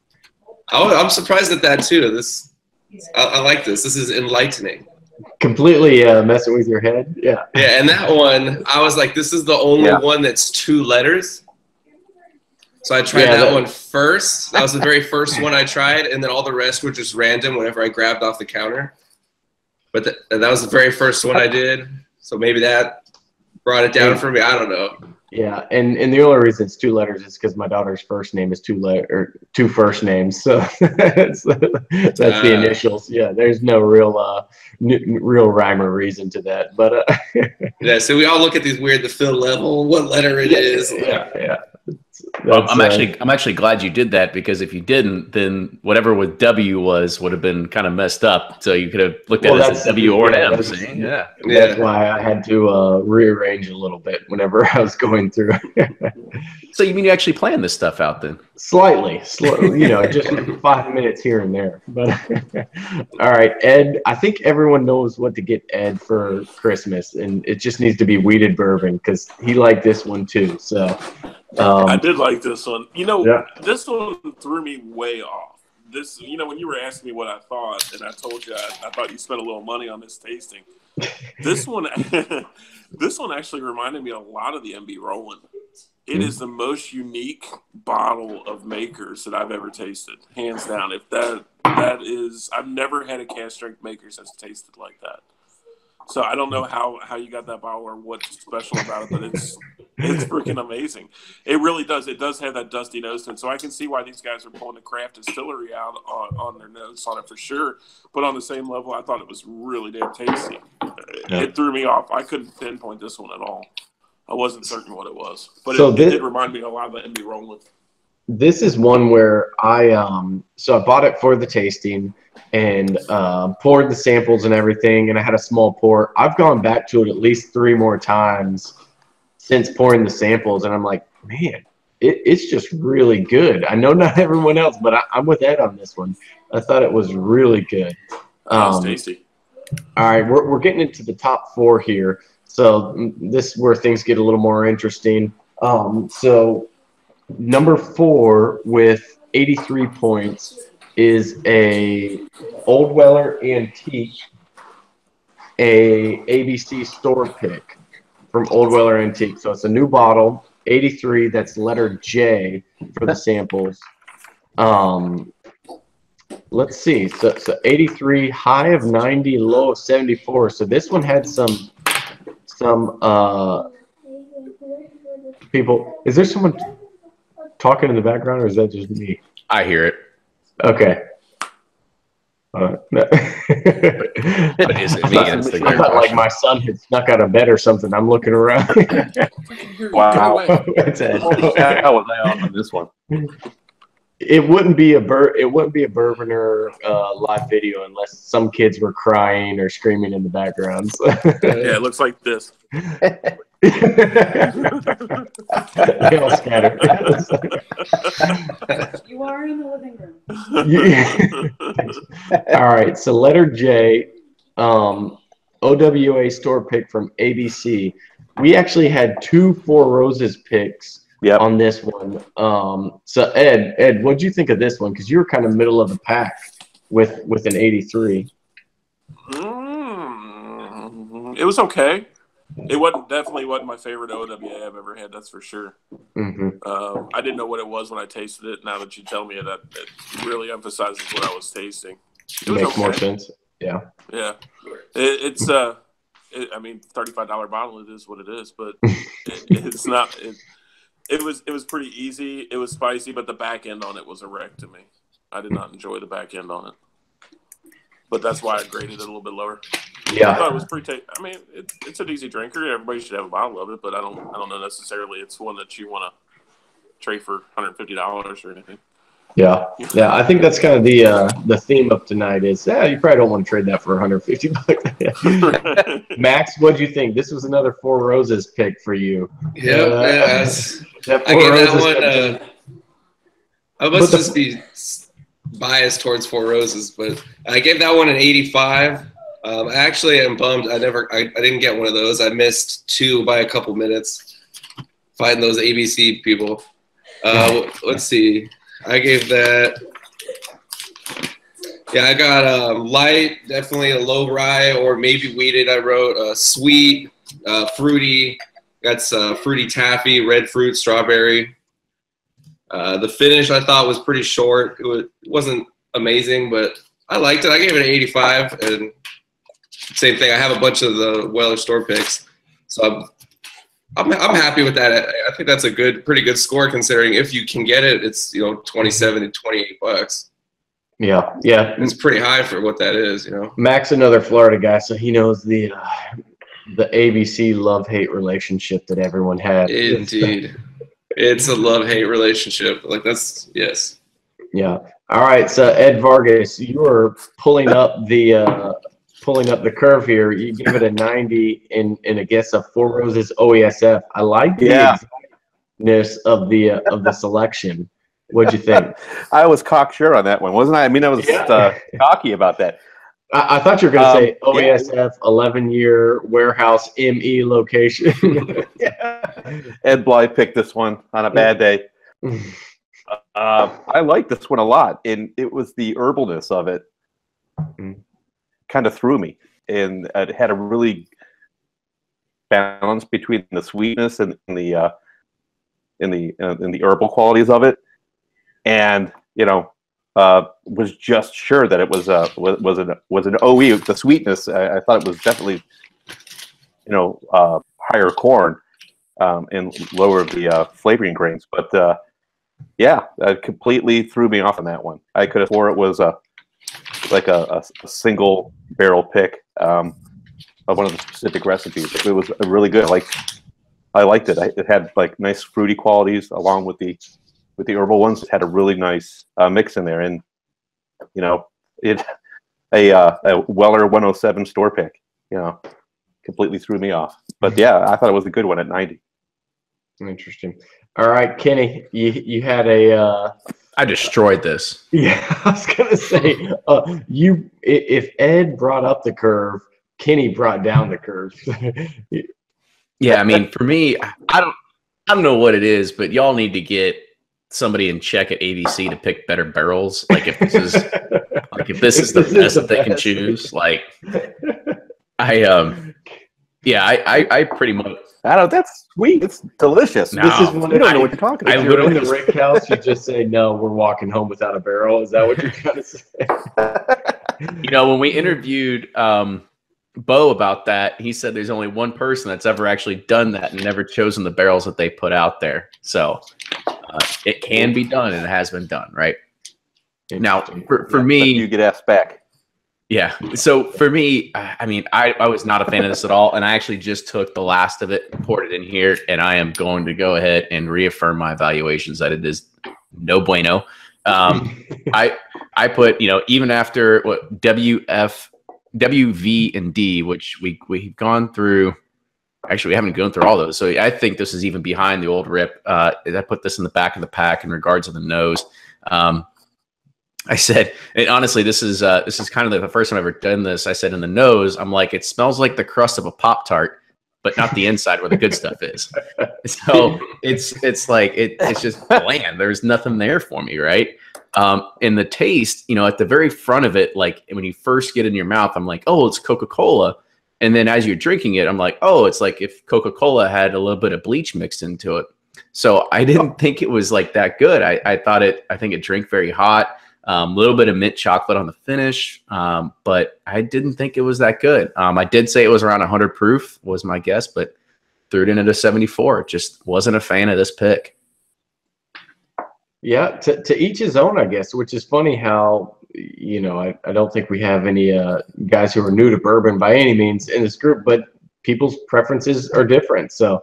I'm surprised at that too. I like this. This is enlightening. Completely messing with your head. Yeah. Yeah, and that one, I was like, this is the only one that's 2 letters. So I tried that one first. That was the very first one I tried, and then all the rest were just random whenever I grabbed off the counter. But that was the very first one I did. So maybe that brought it down for me. I don't know. Yeah, and the only reason it's 2 letters is because my daughter's first name is 2 first names, so that's the initials. Yeah, there's no real rhyme or reason to that. But yeah, so we all look at these weird the fill level, what letter it is. Yeah. Well, I'm actually glad you did that because if you didn't, then whatever with W would have been kind of messed up. So you could have looked at it as a W or an M. That's why I had to rearrange a little bit whenever I was going through. So you mean you actually planned this stuff out then? Slightly, you know, just 5 minutes here and there. But all right, Ed, I think everyone knows what to get Ed for Christmas, and it just needs to be wheated bourbon because he liked this one too. So I did like this one. You know, this one threw me way off. This, you know, when you were asking me what I thought, and I told you I thought you spent a little money on this tasting. This one actually reminded me a lot of the MB Roland. It is the most unique bottle of Makers that I've ever tasted, hands down. If that is, I've never had a cask strength Makers that's tasted like that. So I don't know how you got that bottle or what's special about it, but it's freaking amazing. It really does. It does have that dusty nose to it. So I can see why these guys are pulling the craft distillery out on their notes on it for sure. But on the same level, I thought it was really damn tasty. Yeah. It threw me off. I couldn't pinpoint this one at all. I wasn't certain what it was, but So it did remind me a lot of the Envy Rolling. This is one where I bought it for the tasting and poured the samples and everything, and I had a small pour. I've gone back to it at least 3 more times since pouring the samples, and I'm like, man, it's just really good. I know not everyone else, but I'm with Ed on this one. I thought it was really good. It's tasty. All right, we're getting into the top 4 here, so this is where things get a little more interesting. So number 4 with 83 points is a Old Weller Antique, a ABC store pick from Old Weller Antique. So it's a new bottle, 83. That's letter J for the samples. Let's see. So 83, high of 90, low of 74. So this one had some people. Is there someone talking in the background, or is that just me? I hear it. Okay. But is it me? I thought like my son had snuck out of bed or something. I'm looking around. Wow. That's it. How was I on this one? It wouldn't be a Bourbonr live video unless some kids were crying or screaming in the background. So. Yeah, it looks like this. They all scattered. You are in the living room. All right, so letter J, OWA store pick from ABC. We actually had 2 Four Roses picks on this one. So Ed, what'd you think of this one? Because you were kind of middle of the pack with an 83. It was okay. It definitely wasn't my favorite OWA I've ever had. That's for sure. Mm-hmm. I didn't know what it was when I tasted it. Now that you tell me it really emphasizes what I was tasting. It was makes okay. more sense. Yeah. Yeah. It's I mean, $35 bottle. It is what it is, but it's not. It was pretty easy. It was spicy, but the back end on it was a wreck to me. I did not enjoy the back end on it. But that's why I graded it a little bit lower. Yeah. I thought it was pretty. I mean, it's an easy drinker. Everybody should have a bottle of it, but I don't know necessarily it's one that you want to trade for $150 or anything. Yeah. I think that's kind of the theme of tonight is you probably don't want to trade that for $150. Max, what do you think? This was another Four Roses pick for you. Yeah, that I gave that one. I must just be biased towards Four Roses, but I gave that one an 85. I actually am bummed. I didn't get one of those. I missed 2 by a couple minutes fighting those ABC people. Let's see. I gave that. Yeah, I got light, definitely a low rye or maybe wheated. I wrote sweet, fruity. That's fruity taffy, red fruit, strawberry. The finish I thought was pretty short. It wasn't amazing, but I liked it. I gave it an 85, and same thing. I have a bunch of the Weller store picks, so I'm happy with that. I think that's a pretty good score considering if you can get it, it's 27 to 28 bucks. Yeah. It's pretty high for what that is. Max, another Florida guy, so he knows the ABC love-hate relationship that everyone had. Indeed. It's a love-hate relationship. Like yes. Yeah. All right. So Ed Vargas, you are pulling up the curve here. You give it a 90 in I guess a Four Roses OESF. I like the exactness of the selection. What'd you think? I was cocksure on that one, wasn't I? I mean, I was cocky about that. I thought you were going to say OESF 11-year warehouse ME location. Ed Bley picked this one on a bad day. I like this one a lot, and it was the herbalness of it kind of threw me, and it had a really balance between the sweetness and the herbal qualities of it, and was just sure that it was an OE. The sweetness, I thought it was definitely higher corn and lower the flavoring grains. But yeah, it completely threw me off on that one. I could have swore it was a single barrel pick of one of the specific recipes. It was really good. I liked it. It had like nice fruity qualities along with the herbal ones. It had a really nice mix in there, and a Weller 107 store pick. Completely threw me off. But yeah, I thought it was a good one at 90. Interesting. All right, Kenny, you had a. I destroyed this. Yeah, I was gonna say, if Ed brought up the curve, Kenny brought down the curve. Yeah, I mean, for me, I don't know what it is, but y'all need to get somebody in check at ABC to pick better barrels. Like if this is the best that they can choose, like I pretty much. I don't. That's sweet. It's delicious. No, this is one. You don't know what you're talking about. If you're in the Rick house, you just say, "No, we're walking home without a barrel." Is that what you're trying to say? When we interviewed Bo about that, he said there's only one person that's ever actually done that and never chosen the barrels that they put out there. So it can be done, and it has been done, right? Now, for me, you get asked back. Yeah. So for me, I mean, I was not a fan of this at all, and I actually just took the last of it and poured it in here, and I am going to go ahead and reaffirm my evaluations that it is no bueno. I put, even after what WF, WV, and D, which we've gone through. Actually, we haven't gone through all those, so I think this is even behind the old rip. I put this in the back of the pack in regards to the nose. I said, and honestly, this is kind of like the first time I've ever done this. I said in the nose, I'm like, it smells like the crust of a Pop-Tart, but not the inside where the good stuff is. So it's like it's just bland. There's nothing there for me, right? In the taste, at the very front of it, like when you first get it in your mouth, I'm like, oh, it's Coca-Cola. And then as you're drinking it, I'm like, oh, it's like if Coca-Cola had a little bit of bleach mixed into it. So I didn't think it was like that good. I think it drank very hot. A little bit of mint chocolate on the finish, but I didn't think it was that good. I did say it was around 100 proof was my guess, but threw it in at a 74. Just wasn't a fan of this pick. Yeah, to each his own, I guess, which is funny how, I don't think we have any guys who are new to bourbon by any means in this group, but people's preferences are different. So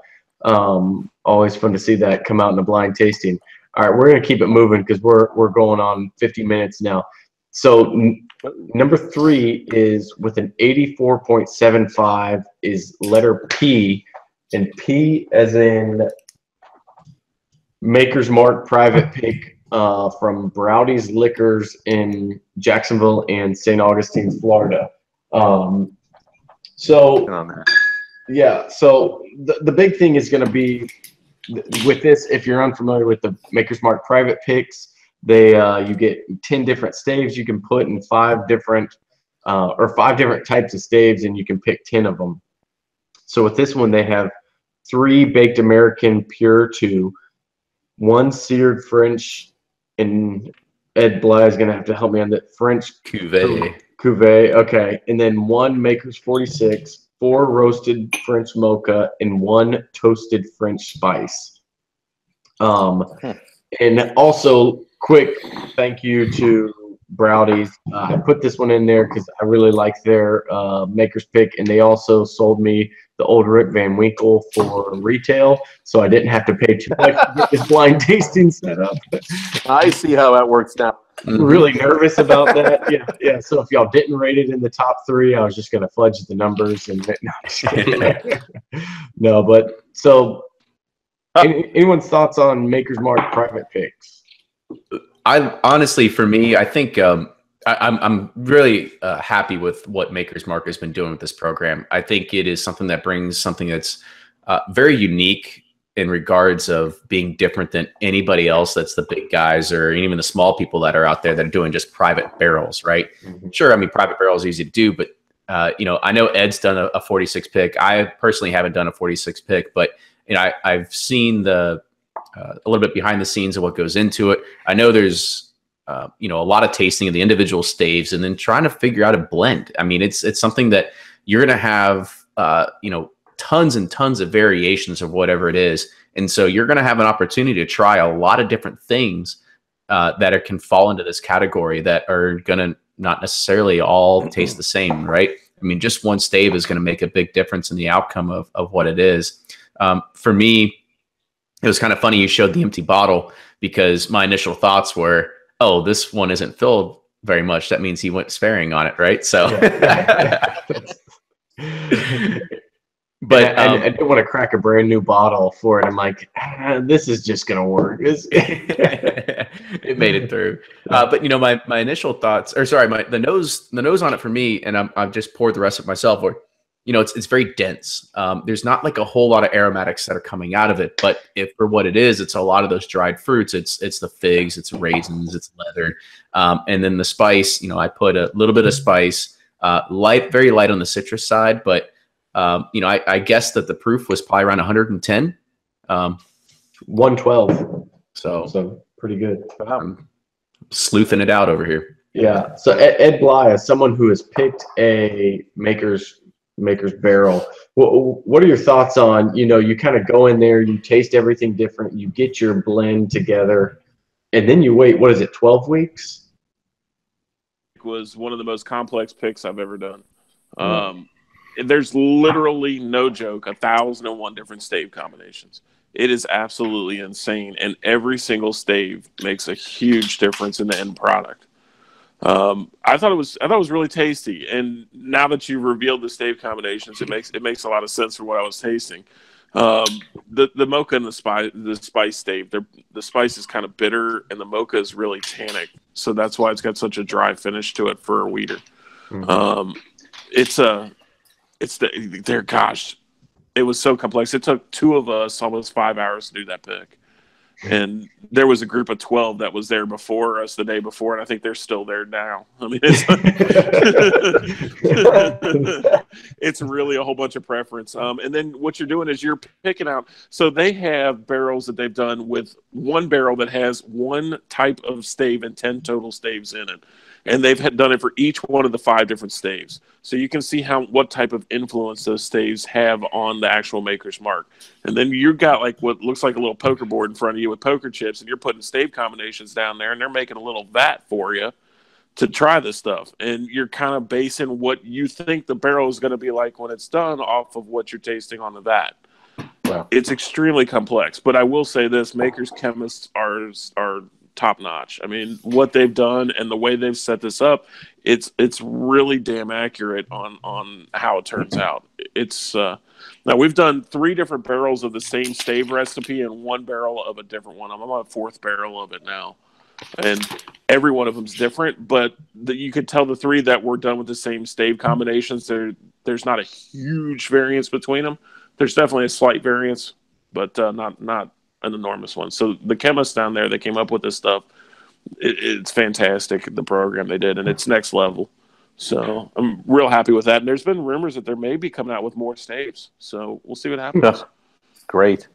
always fun to see that come out in a blind tasting. All right, we're going to keep it moving because we're going on 50 minutes now. So number 3 is with an 84.75 is letter P, and P as in Maker's Mark Private Pick from Browdy's Liquors in Jacksonville and St. Augustine, Florida. So the big thing is going to be with this. If you're unfamiliar with the Maker's Mark Private Picks, you get 10 different staves you can put in 5 different types of staves, and you can pick 10 of them. So with this one, they have 3 baked American Pure 2, 1 seared French, and Ed Bley is going to have to help me on that French Cuvée. Okay, and then 1 Maker's 46, 4 roasted French mocha, and 1 toasted French spice. And also, quick thank you to Browdy's. I put this one in there because I really like their Maker's Pick, and they also sold me the old Rip Van Winkle for retail, so I didn't have to pay too much to get this blind tasting set up. I see how that works now. Really nervous about that. Yeah. So if y'all didn't rate it in the top 3, I was just going to fudge the numbers and no. But so, anyone's thoughts on Maker's Mark Private Picks? I honestly, for me, I think I'm really happy with what Maker's Mark has been doing with this program. I think it is something that brings something that's very unique in regards of being different than anybody else that's the big guys or even the small people that are out there that are doing just private barrels, right? Mm-hmm. Sure, I mean, private barrels are easy to do, but, I know Ed's done a 46 pick. I personally haven't done a 46 pick, but, I've seen a little bit behind the scenes of what goes into it. I know there's, a lot of tasting of the individual staves and then trying to figure out a blend. I mean, it's something that you're going to have, tons and tons of variations of whatever it is. And so you're going to have an opportunity to try a lot of different things can fall into this category that are going to not necessarily all taste the same, right? I mean, just one stave is going to make a big difference in the outcome of what it is. For me, it was kind of funny you showed the empty bottle, because my initial thoughts were, oh, this one isn't filled very much. That means he went sparing on it, right? So, but I didn't want to crack a brand new bottle for it. I'm like, this is just gonna work. It made it through. But you know, my initial thoughts, or sorry, the nose on it for me, and I've just poured the rest of it myself. Or, you know, it's very dense. There's not like a whole lot of aromatics that are coming out of it, but if for what it is, it's a lot of those dried fruits. It's the figs, it's raisins, it's leather, and then the spice. You know, I put a little bit of spice, very light on the citrus side, but you know, I guess that the proof was probably around 110, 112. So pretty good. I'm sleuthing it out over here. Yeah. So Ed Bley, as someone who has picked a maker's barrel, what are your thoughts on, you know, you kind of go in there, you taste everything different, you get your blend together, and then you wait, what is it, 12 weeks? It was one of the most complex picks I've ever done. There's literally, no joke, 1,001 different stave combinations. It is absolutely insane, and every single stave makes a huge difference in the end product. I thought it was really tasty, and now that you've revealed the stave combinations, it makes a lot of sense for what I was tasting. The mocha and the spice stave, the spice is kind of bitter, and the mocha is really tannic, so that's why it's got such a dry finish to it for a wheater. Gosh, it was so complex. It took two of us almost 5 hours to do that pick. And there was a group of 12 that was there before us the day before, and I think they're still there now. I mean, it's really a whole bunch of preference. And then what you're doing is you're picking out. So they have barrels that they've done with one barrel that has one type of stave and 10 total staves in it. And they've done it for each one of the 5 different staves. So you can see what type of influence those staves have on the actual maker's mark. And then you've got like what looks like a little poker board in front of you with poker chips, and you're putting stave combinations down there, and they're making a little vat for you to try this stuff. And you're kind of basing what you think the barrel is going to be like when it's done off of what you're tasting on the vat. Wow. It's extremely complex. But I will say this, makers' chemists are top notch. I mean, what they've done and the way they've set this up, it's really damn accurate on how it turns out. It's now we've done 3 different barrels of the same stave recipe and 1 barrel of a different one. I'm on my 4th barrel of it now, and every one of them's different. But you could tell the 3 that were done with the same stave combinations, there's not a huge variance between them. There's definitely a slight variance, but not an enormous one. So the chemists down there that came up with this stuff, it's fantastic, the program they did, and it's next level. So I'm real happy with that. And there's been rumors that they may be coming out with more staves, so we'll see what happens. Great.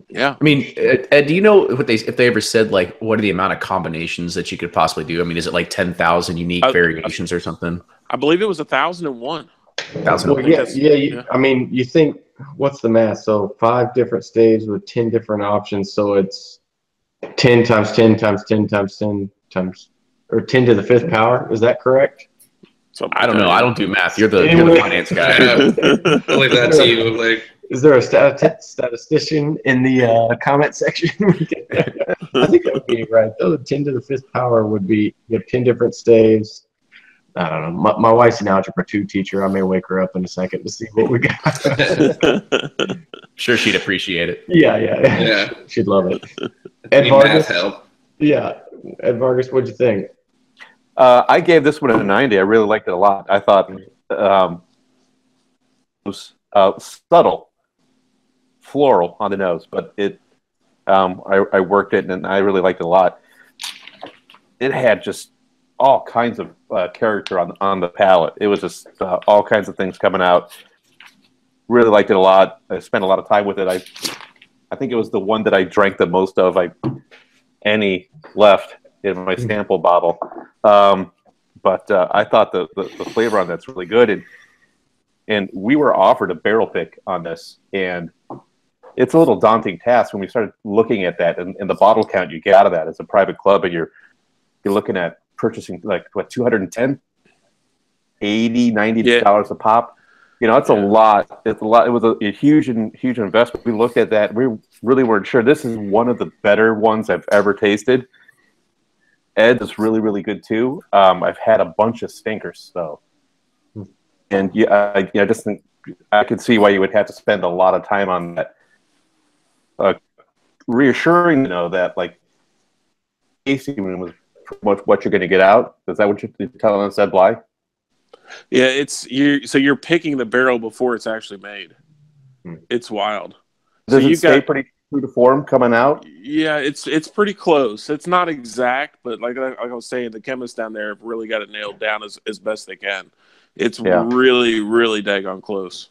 Yeah. I mean, Ed, do you know if they ever said, like, what are the amount of combinations that you could possibly do? I mean, is it like 10,000 unique variations or something? I believe it was 1,001. 1,001. Well, yeah. I mean, you think, what's the math? So 5 different staves with 10 different options. So it's 10 times 10 times 10 times 10 times, or 10 to the 5th power. Is that correct? I don't know. I don't do math. You're the finance guy. I'll leave that to you. Like, is there a statistician in the comment section? I think that would be right. Though 10 to the 5th power would be, you have 10 different staves. I don't know. My wife's an Algebra 2 teacher. I may wake her up in a second to see what we got. Sure, she'd appreciate it. Yeah. She'd love it. Ed Vargas. Help. Yeah. Ed Vargas, what'd you think? I gave this one a 90. I really liked it a lot. I thought it was subtle, floral on the nose, but I worked it, and I really liked it a lot. It had just all kinds of character on the palate. It was just all kinds of things coming out. Really liked it a lot. I spent a lot of time with it. I think it was the one that I drank the most of. Any left in my sample bottle. But I thought the flavor on that's really good. And and we were offered a barrel pick on this, and it's a little daunting task when we started looking at that and the bottle count you get out of that as a private club, and you're looking at purchasing like what, 210, 80, $90 a pop. You know, it's a lot. It's a lot. It was a huge investment. We looked at that. We really weren't sure. This is one of the better ones I've ever tasted. Ed's is really, really good too. I've had a bunch of stinkers though, and I just think I could see why you would have to spend a lot of time on that. Reassuring to know that like tasting was pretty much what you're going to get out. Is that what you're telling us, Ed Bley? Yeah, so you're picking the barrel before it's actually made. It's wild. Does it stay pretty true to form coming out? Yeah, it's pretty close. It's not exact, but like I was saying, the chemists down there have really got it nailed down as best they can. It's really, really daggone close.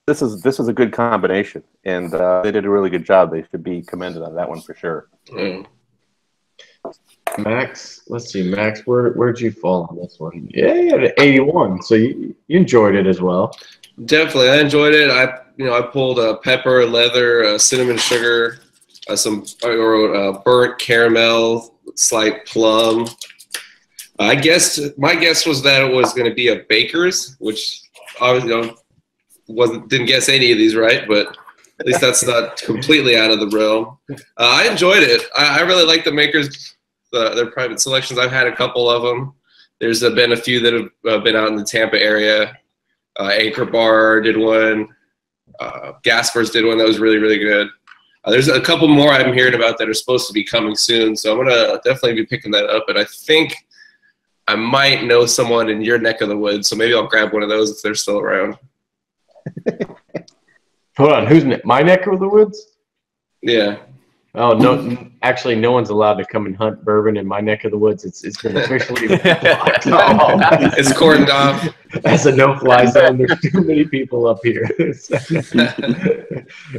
This is a good combination, and they did a really good job. They should be commended on that one for sure. Max, let's see, Max, where'd you fall on this one? Yeah, you had an 81, so you enjoyed it as well. Definitely, I enjoyed it. I pulled pepper, leather, cinnamon, sugar, I wrote burnt caramel, slight plum. My guess was that it was going to be a baker's, which obviously didn't guess any of these right, but at least that's not completely out of the realm. I enjoyed it. I really like the makers. Their private selections. I've had a couple of them. There's been a few that have been out in the Tampa area. Anchor Bar did one. Gasper's did one that was really, really good. There's a couple more I'm hearing about that are supposed to be coming soon, so I'm going to definitely be picking that up, and I think I might know someone in your neck of the woods, so maybe I'll grab one of those if they're still around. Hold on, who's my neck of the woods? Yeah. Oh no! Actually, no one's allowed to come and hunt bourbon in my neck of the woods. It's been officially blocked off. It's cordoned off. As a no-fly zone. There's too many people up here.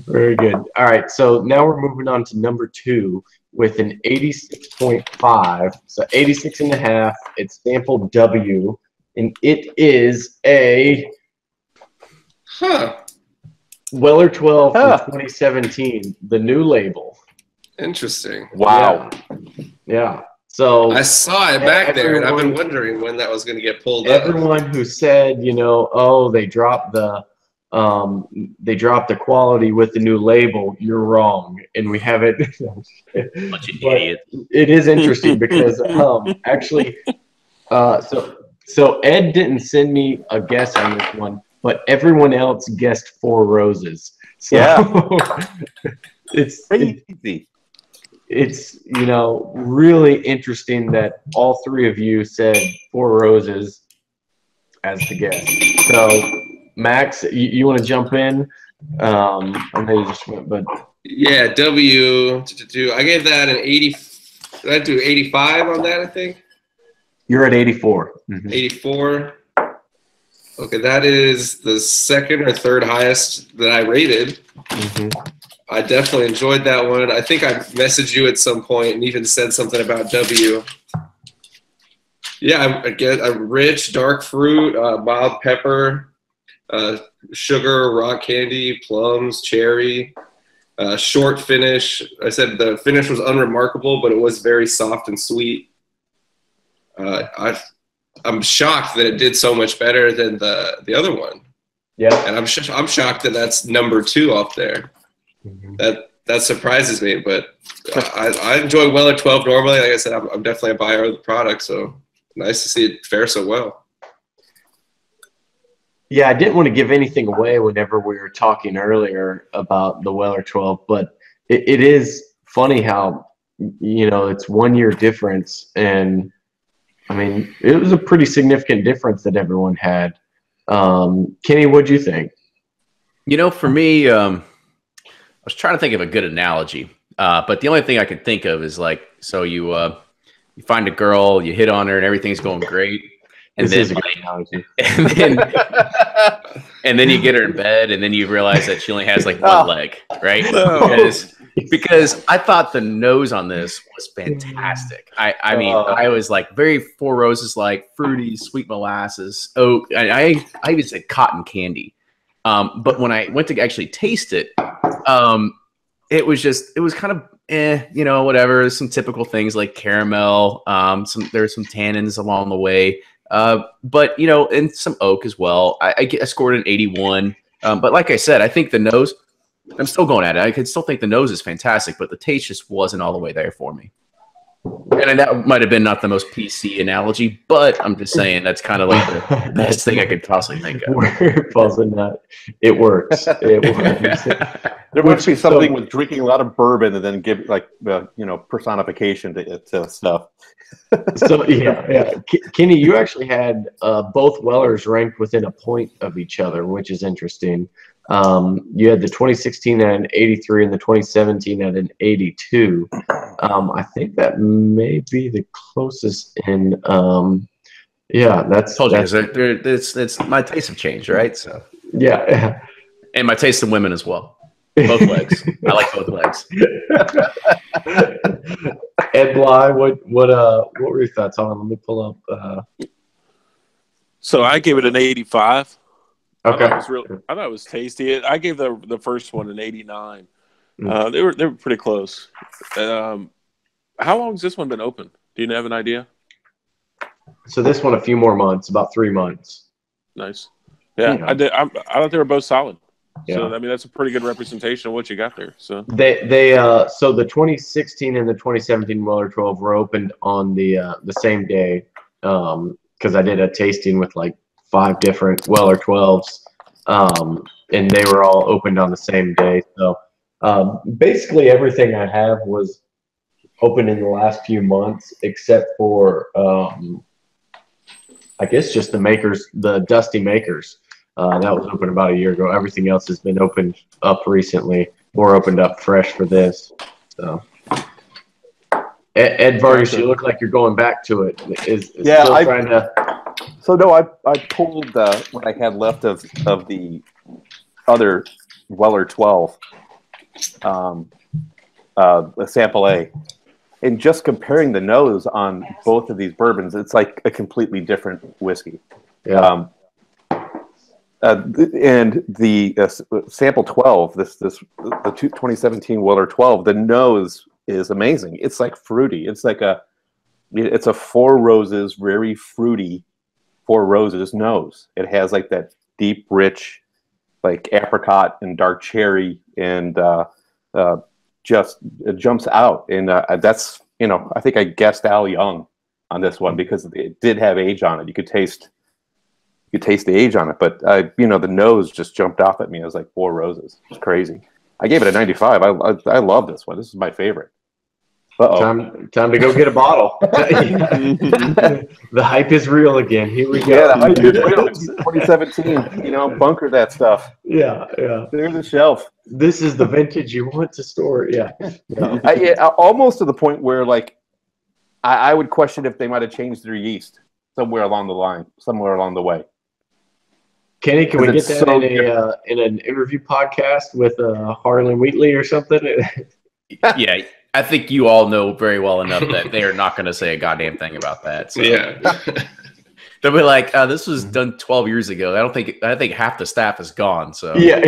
Very good. All right, so now we're moving on to number 2 with an 86.5. So 86.5. It's sample W, and it is a Weller 12 from 2017, the new label. Interesting. Wow. Yeah. So I saw it back there, and I've been wondering when that was going to get pulled up. Everyone who said, oh, they dropped the quality with the new label, you're wrong, and we have it. Bunch of idiots. It is interesting because actually, so Ed didn't send me a guess on this one, but everyone else guessed 4 Roses. So it's easy. It's really interesting that all 3 of you said 4 Roses as the guess. So Max, you want to jump in? I know you just went, but yeah, W. I gave that an 80. Did I do 85 on that? I think you're at 84. 84. Okay, that is the 2nd or 3rd highest that I rated. I definitely enjoyed that one. I think I messaged you at some point and even said something about W. Yeah, I get a rich dark fruit, mild pepper, sugar, rock candy, plums, cherry, short finish. I said the finish was unremarkable, but it was very soft and sweet. I'm shocked that it did so much better than the other one. Yeah, and I'm shocked that that's number 2 up there. That surprises me, but I enjoy Weller 12 normally. Like I said, I'm definitely a buyer of the product, so nice to see it fare so well. Yeah, I didn't want to give anything away whenever we were talking earlier about the Weller 12, but it is funny how it's 1 year difference, and I mean it was a pretty significant difference that everyone had. Kenny, what'd you think? For me, I was trying to think of a good analogy, but the only thing I could think of is like, so you find a girl, you hit on her, and everything's going great, and then and then you get her in bed, and then you realize that she only has like one leg, right? because I thought the nose on this was fantastic. I mean, I was like very Four Roses, like fruity, sweet molasses, oak. I even said cotton candy. But when I went to actually taste it, it was kind of whatever. There's some typical things like caramel. There's some tannins along the way. But and some oak as well. I scored an 81. But like I said, I think the nose, I'm still going at it. I could still think the nose is fantastic, but the taste just wasn't all the way there for me. And that might have been not the most PC analogy, but I'm just saying that's kind of like the best thing I could possibly think of. We're buzzing that. It works. It works. There must be something with drinking a lot of bourbon and then give personification to stuff. So yeah. Kenny, you actually had both Wellers ranked within a point of each other, which is interesting. You had the 2016 at an 83 and the 2017 at an 82. I think that may be the closest in. That's. Told you, it's my tastes have changed, right? So yeah, and my taste in women as well. Both legs. I like both legs. Ed Bley, what were your thoughts on? Let me pull up. So I gave it an 85. Okay. I thought it was tasty. I gave the first one an 89. They were pretty close. How long has this one been open? Do you have an idea? So this one a few more months, about 3 months. Nice. Yeah, I did. I thought they were both solid. Yeah. So I mean that's a pretty good representation of what you got there. So so the 2016 and the 2017 Weller 12 were opened on the same day because I did a tasting with like 5 different Weller 12s, and they were all opened on the same day. So basically everything I have was opened in the last few months, except for I guess just the Dusty Makers. That was opened about a year ago. Everything else has been opened up recently or opened up fresh for this. So Ed Vargas, you look like you're going back to it. So no, I pulled what I had left of the other Weller 12, the sample A, and just comparing the nose on both of these bourbons, it's like a completely different whiskey. Yeah. And the sample 12, the 2017 Weller 12, the nose is amazing. It's like fruity. It's a Four Roses, very fruity Four Roses nose. It has like that deep, rich, like apricot and dark cherry, and just it jumps out. And that's I think I guessed Al Young on this one because it did have age on it. You could taste the age on it, but the nose just jumped off at me. I was like Four Roses. It's crazy. I gave it a 95. I love this one. This is my favorite. Time to go get a bottle. The hype is real again. Here we go. Yeah, the hype is real. 2017. Bunker that stuff. Yeah. There's the shelf. This is the vintage you want to store. Yeah. Almost to the point where like I would question if they might have changed their yeast somewhere along the way. Kenny, can we get that in an interview podcast with Harlan Wheatley or something? Yeah, I think you all know very well enough that they are not going to say a goddamn thing about that. So. Yeah. They'll be like, this was done 12 years ago. I think half the staff is gone. So yeah.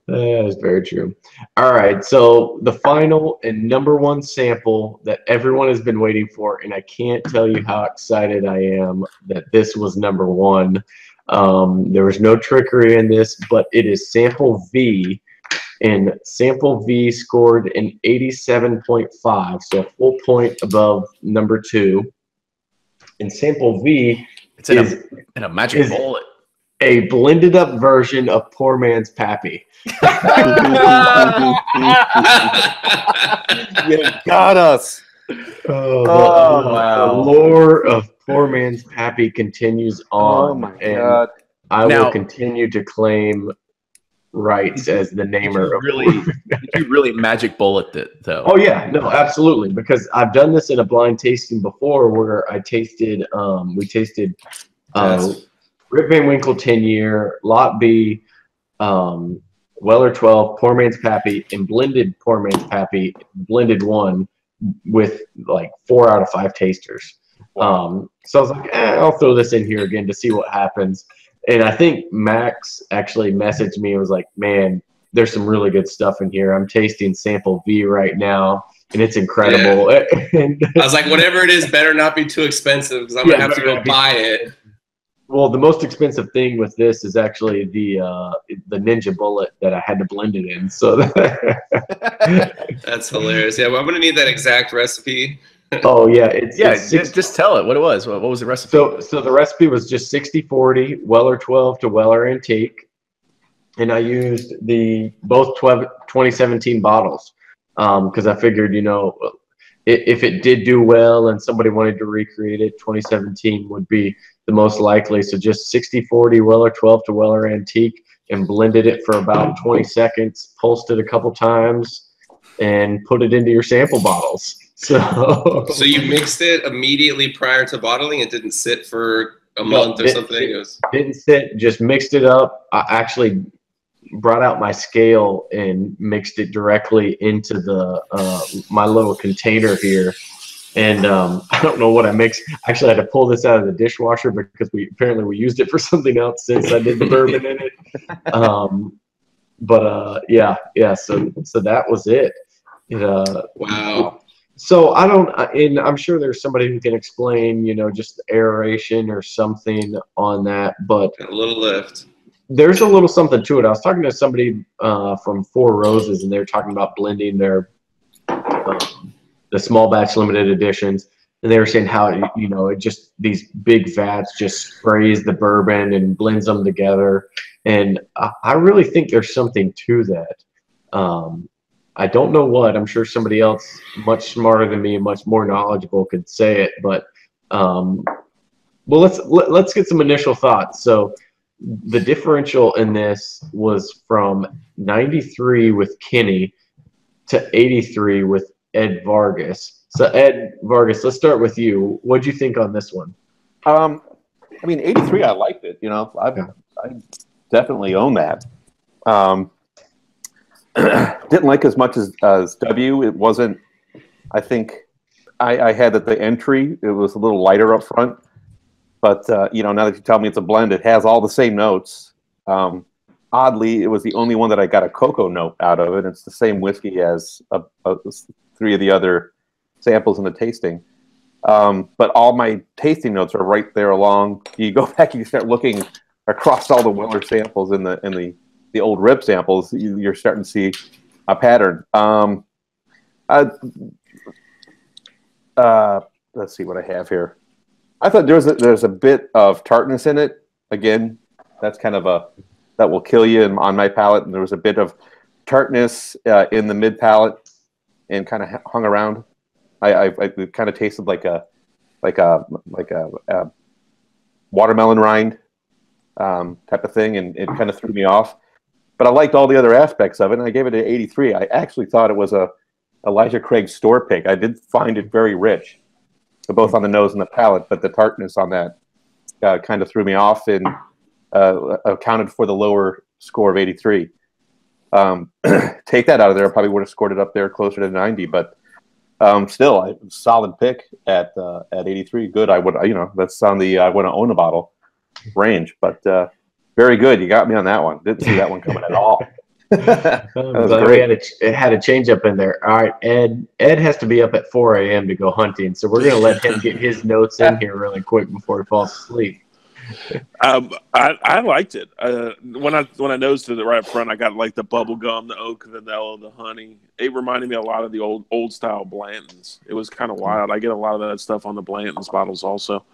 That is very true. All right, so the final and number one sample that everyone has been waiting for, and I can't tell you how excited I am that this was number one. There was no trickery in this, but it is sample V, and sample V scored an 87.5, so a full point above number 2. And sample V it's in a magic bullet. A blended up version of Poor Man's Pappy. You got us. The lore of Poor Man's Pappy continues on. Oh my God. I will continue to claim rights as the namer of you really magic bullet it though. Oh yeah, no, absolutely. Because I've done this in a blind tasting before where I tasted Rip Van Winkle 10-year, Lot B, Weller 12, Poor Man's Pappy, and blended Poor Man's Pappy, blended one with like 4 out of 5 tasters. Wow. So I was like, I'll throw this in here again to see what happens. And I think Max actually messaged me and was like, man, there's some really good stuff in here. I'm tasting Sample V right now, and it's incredible. Yeah. I was like, whatever it is, better not be too expensive because I'm going to have to go buy it. Well, the most expensive thing with this is actually the Ninja Bullet that I had to blend it in. So that's hilarious. Yeah, well, I'm going to need that exact recipe. Oh yeah, just tell it what it was. What was the recipe? So the recipe was just 60-40 Weller 12 to Weller Antique, and I used both 2017 bottles because I figured, you know, if it did do well and somebody wanted to recreate it, 2017 would be the most likely. So just 60-40 Weller 12 to Weller Antique, and blended it for about 20 seconds, pulsed it a couple times, and put it into your sample bottles. So you mixed it immediately prior to bottling? It didn't sit for a month or something? Didn't sit, just mixed it up. I actually brought out my scale and mixed it directly into the my little container here. And I don't know what I mixed. Actually, I had to pull this out of the dishwasher because we used it for something else since I did the bourbon in it. Yeah. So that was it. Wow. So and I'm sure there's somebody who can explain, you know, just the aeration or something on that, but a little lift. There's a little something to it. I was talking to somebody from Four Roses, and they were talking about blending their the small batch limited editions, and they were saying how, you know, it just, these big vats just sprays the bourbon and blends them together, and I really think there's something to that. I don't know what. I'm sure somebody else much smarter than me and much more knowledgeable could say it, but well, let's get some initial thoughts. So the differential in this was from 93 with Kenny to 83 with Ed Vargas. So Ed Vargas, let's start with you. What'd you think on this one? I mean, 83, I liked it. You know, I definitely own that. Didn't like as much as W. It wasn't, I think I had at the entry, it was a little lighter up front. But, you know, now that you tell me it's a blend, it has all the same notes. Oddly, it was the only one that I got a cocoa note out of it. It's the same whiskey as 3 of the other samples in the tasting. But all my tasting notes are right there along. You go back and you start looking across all the Weller samples in the old rib samples, you're starting to see a pattern. Let's see what I have here. I thought there's a bit of tartness in it. Again, that's kind of that will kill you on my palate. And there was a bit of tartness in the mid palate and kind of hung around. I kind of tasted like a watermelon rind type of thing, and it kind of threw me off. But I liked all the other aspects of it, and I gave it an 83. I actually thought it was a Elijah Craig store pick. I did find it very rich, both on the nose and the palate, but the tartness on that kind of threw me off and accounted for the lower score of 83. Take that out of there, I probably would have scored it up there closer to 90, but still, a solid pick at 83. Good. I would, you know, that's on the I want to own a bottle range, but very good. You got me on that one. Didn't see that one coming at all. That was great. It had a change up in there. All right, Ed has to be up at 4 a.m. to go hunting, so we're going to let him get his notes in here really quick before he falls asleep. I liked it. When I nosed it right up front, I got like the bubble gum, the oak, the vanilla, the honey. It reminded me a lot of the old style Blanton's. It was kind of wild. I get a lot of that stuff on the Blanton's bottles also.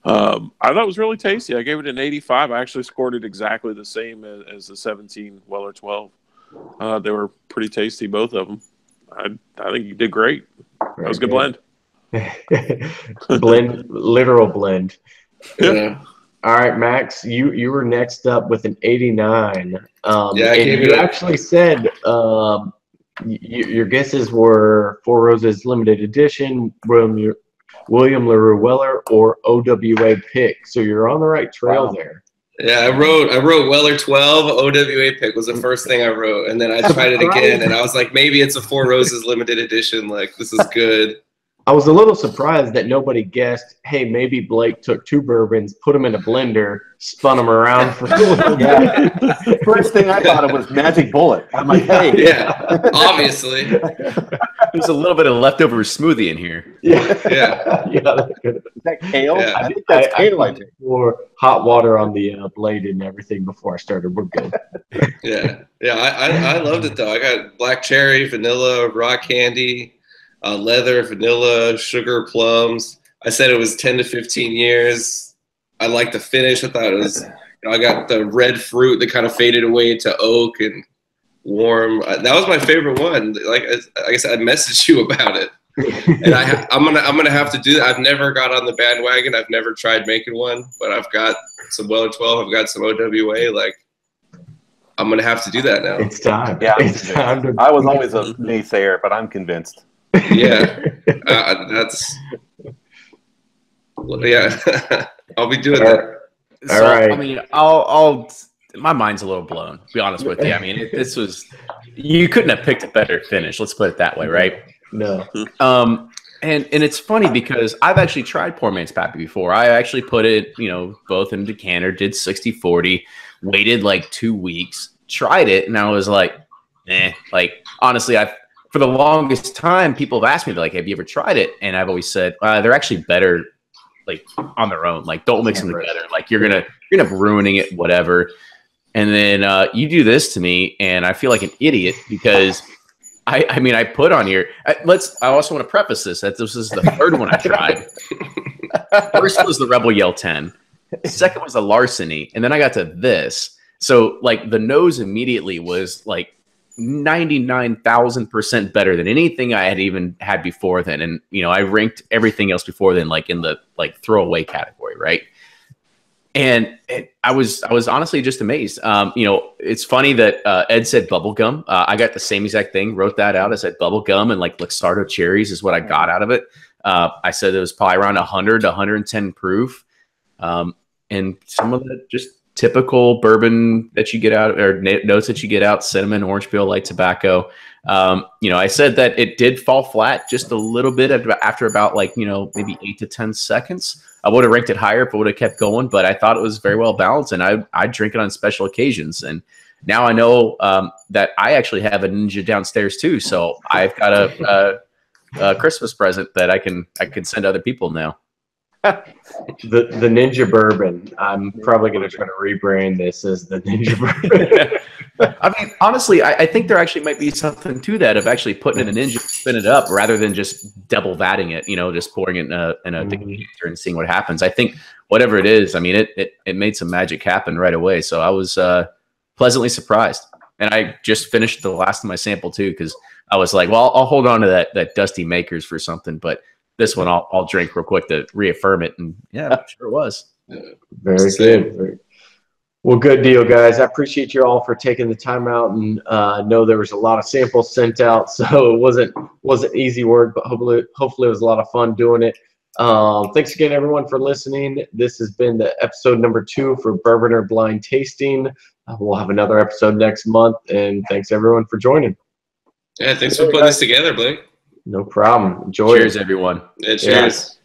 I thought it was really tasty. I gave it an 85. I actually scored it exactly the same as the 17 Weller 12. They were pretty tasty, both of them. I think you did great. That was a good blend. Literal blend. Yeah. All right, Max, you were next up with an 89. And you actually said your guesses were Four Roses limited edition, William LaRue Weller, or OWA pick. So you're on the right trail there. Yeah, I wrote Weller 12. OWA pick was the first thing I wrote, and then I tried it again, and I was like, maybe it's a Four Roses limited edition. Like, this is good. I was a little surprised that nobody guessed, hey, maybe Blake took 2 bourbons, put them in a blender, spun them around for a little bit. First thing I thought of was Magic Bullet. I'm like, hey. Yeah, obviously. There's a little bit of leftover smoothie in here. Yeah. Yeah. Is that kale? Yeah. I think that's kale, I think. Pour hot water on the blade and everything before I started. We're good. Yeah. Yeah, I loved it, though. I got black cherry, vanilla, rock candy, leather, vanilla, sugar, plums. I said it was 10 to 15 years. I liked the finish. I thought it was, I got the red fruit that kind of faded away into oak and warm. That was my favorite one. Like I said, I messaged you about it, and I'm gonna have to do that. I've never got on the bandwagon. I've never tried making one, but I've got some Weller 12. I've got some OWA. Like, I'm gonna have to do that now. It's time. Yeah, it's time to. I was always a naysayer, but I'm convinced. Yeah, that's. Yeah, I'll be doing that. So, All right. I mean, I'll. My mind's a little blown, to be honest with you. I mean, this was. You couldn't have picked a better finish. Let's put it that way, right? No. And it's funny because I've actually tried Poor Man's Pappy before. I actually put it, both in decanter, did 60-40, waited like 2 weeks, tried it, and I was like, Like, honestly, for the longest time, people have asked me, like, have you ever tried it? And I've always said, they're actually better, like, on their own. Like, don't mix them together. Like, you're gonna end up ruining it, whatever. And then you do this to me, and I feel like an idiot because I mean, I put on here. I also want to preface this that this is the third one I tried. First was the Rebel Yell 10. Second was the Larceny, and then I got to this. So, like, the nose immediately was like 99,000% better than anything I had even had before then. And I ranked everything else before then, like in the throwaway category, right? And I was honestly just amazed. It's funny that Ed said bubblegum. I got the same exact thing, wrote that out. I said bubblegum and like Luxardo cherries is what I got out of it. I said it was probably around 100 to 110 proof. And some of the just typical bourbon that you get out, or notes that you get out, cinnamon, orange peel, light tobacco. I said that it did fall flat just a little bit after about maybe 8 to 10 seconds. I would have ranked it higher if it would have kept going, but I thought it was very well balanced, and I drink it on special occasions. And now I know that I actually have a Ninja downstairs too, so I've got a Christmas present that I can send other people now. The Ninja Bourbon. I'm probably going to try to rebrand this as the Ninja Bourbon. I mean, honestly, I think there actually might be something to that of actually putting it in a Ninja, spin it up, rather than just double vatting it, just pouring it in a decanter and seeing what happens. I think whatever it is, I mean, it made some magic happen right away. So I was pleasantly surprised. And I just finished the last of my sample too, because I was like, well, I'll hold on to that Dusty Makers for something, but this one I'll drink real quick to reaffirm it. And yeah, sure was. Very good. Well, good deal, guys. I appreciate you all for taking the time out, and know there was a lot of samples sent out, so it wasn't easy work, but hopefully it was a lot of fun doing it. Thanks again, everyone, for listening. This has been the episode number 2 for Bourbonr Blind Tasting. We'll have another episode next month, and thanks everyone for joining. Yeah, thanks for putting this together, Blake. No problem. Enjoy. Cheers, everyone. Yeah, cheers.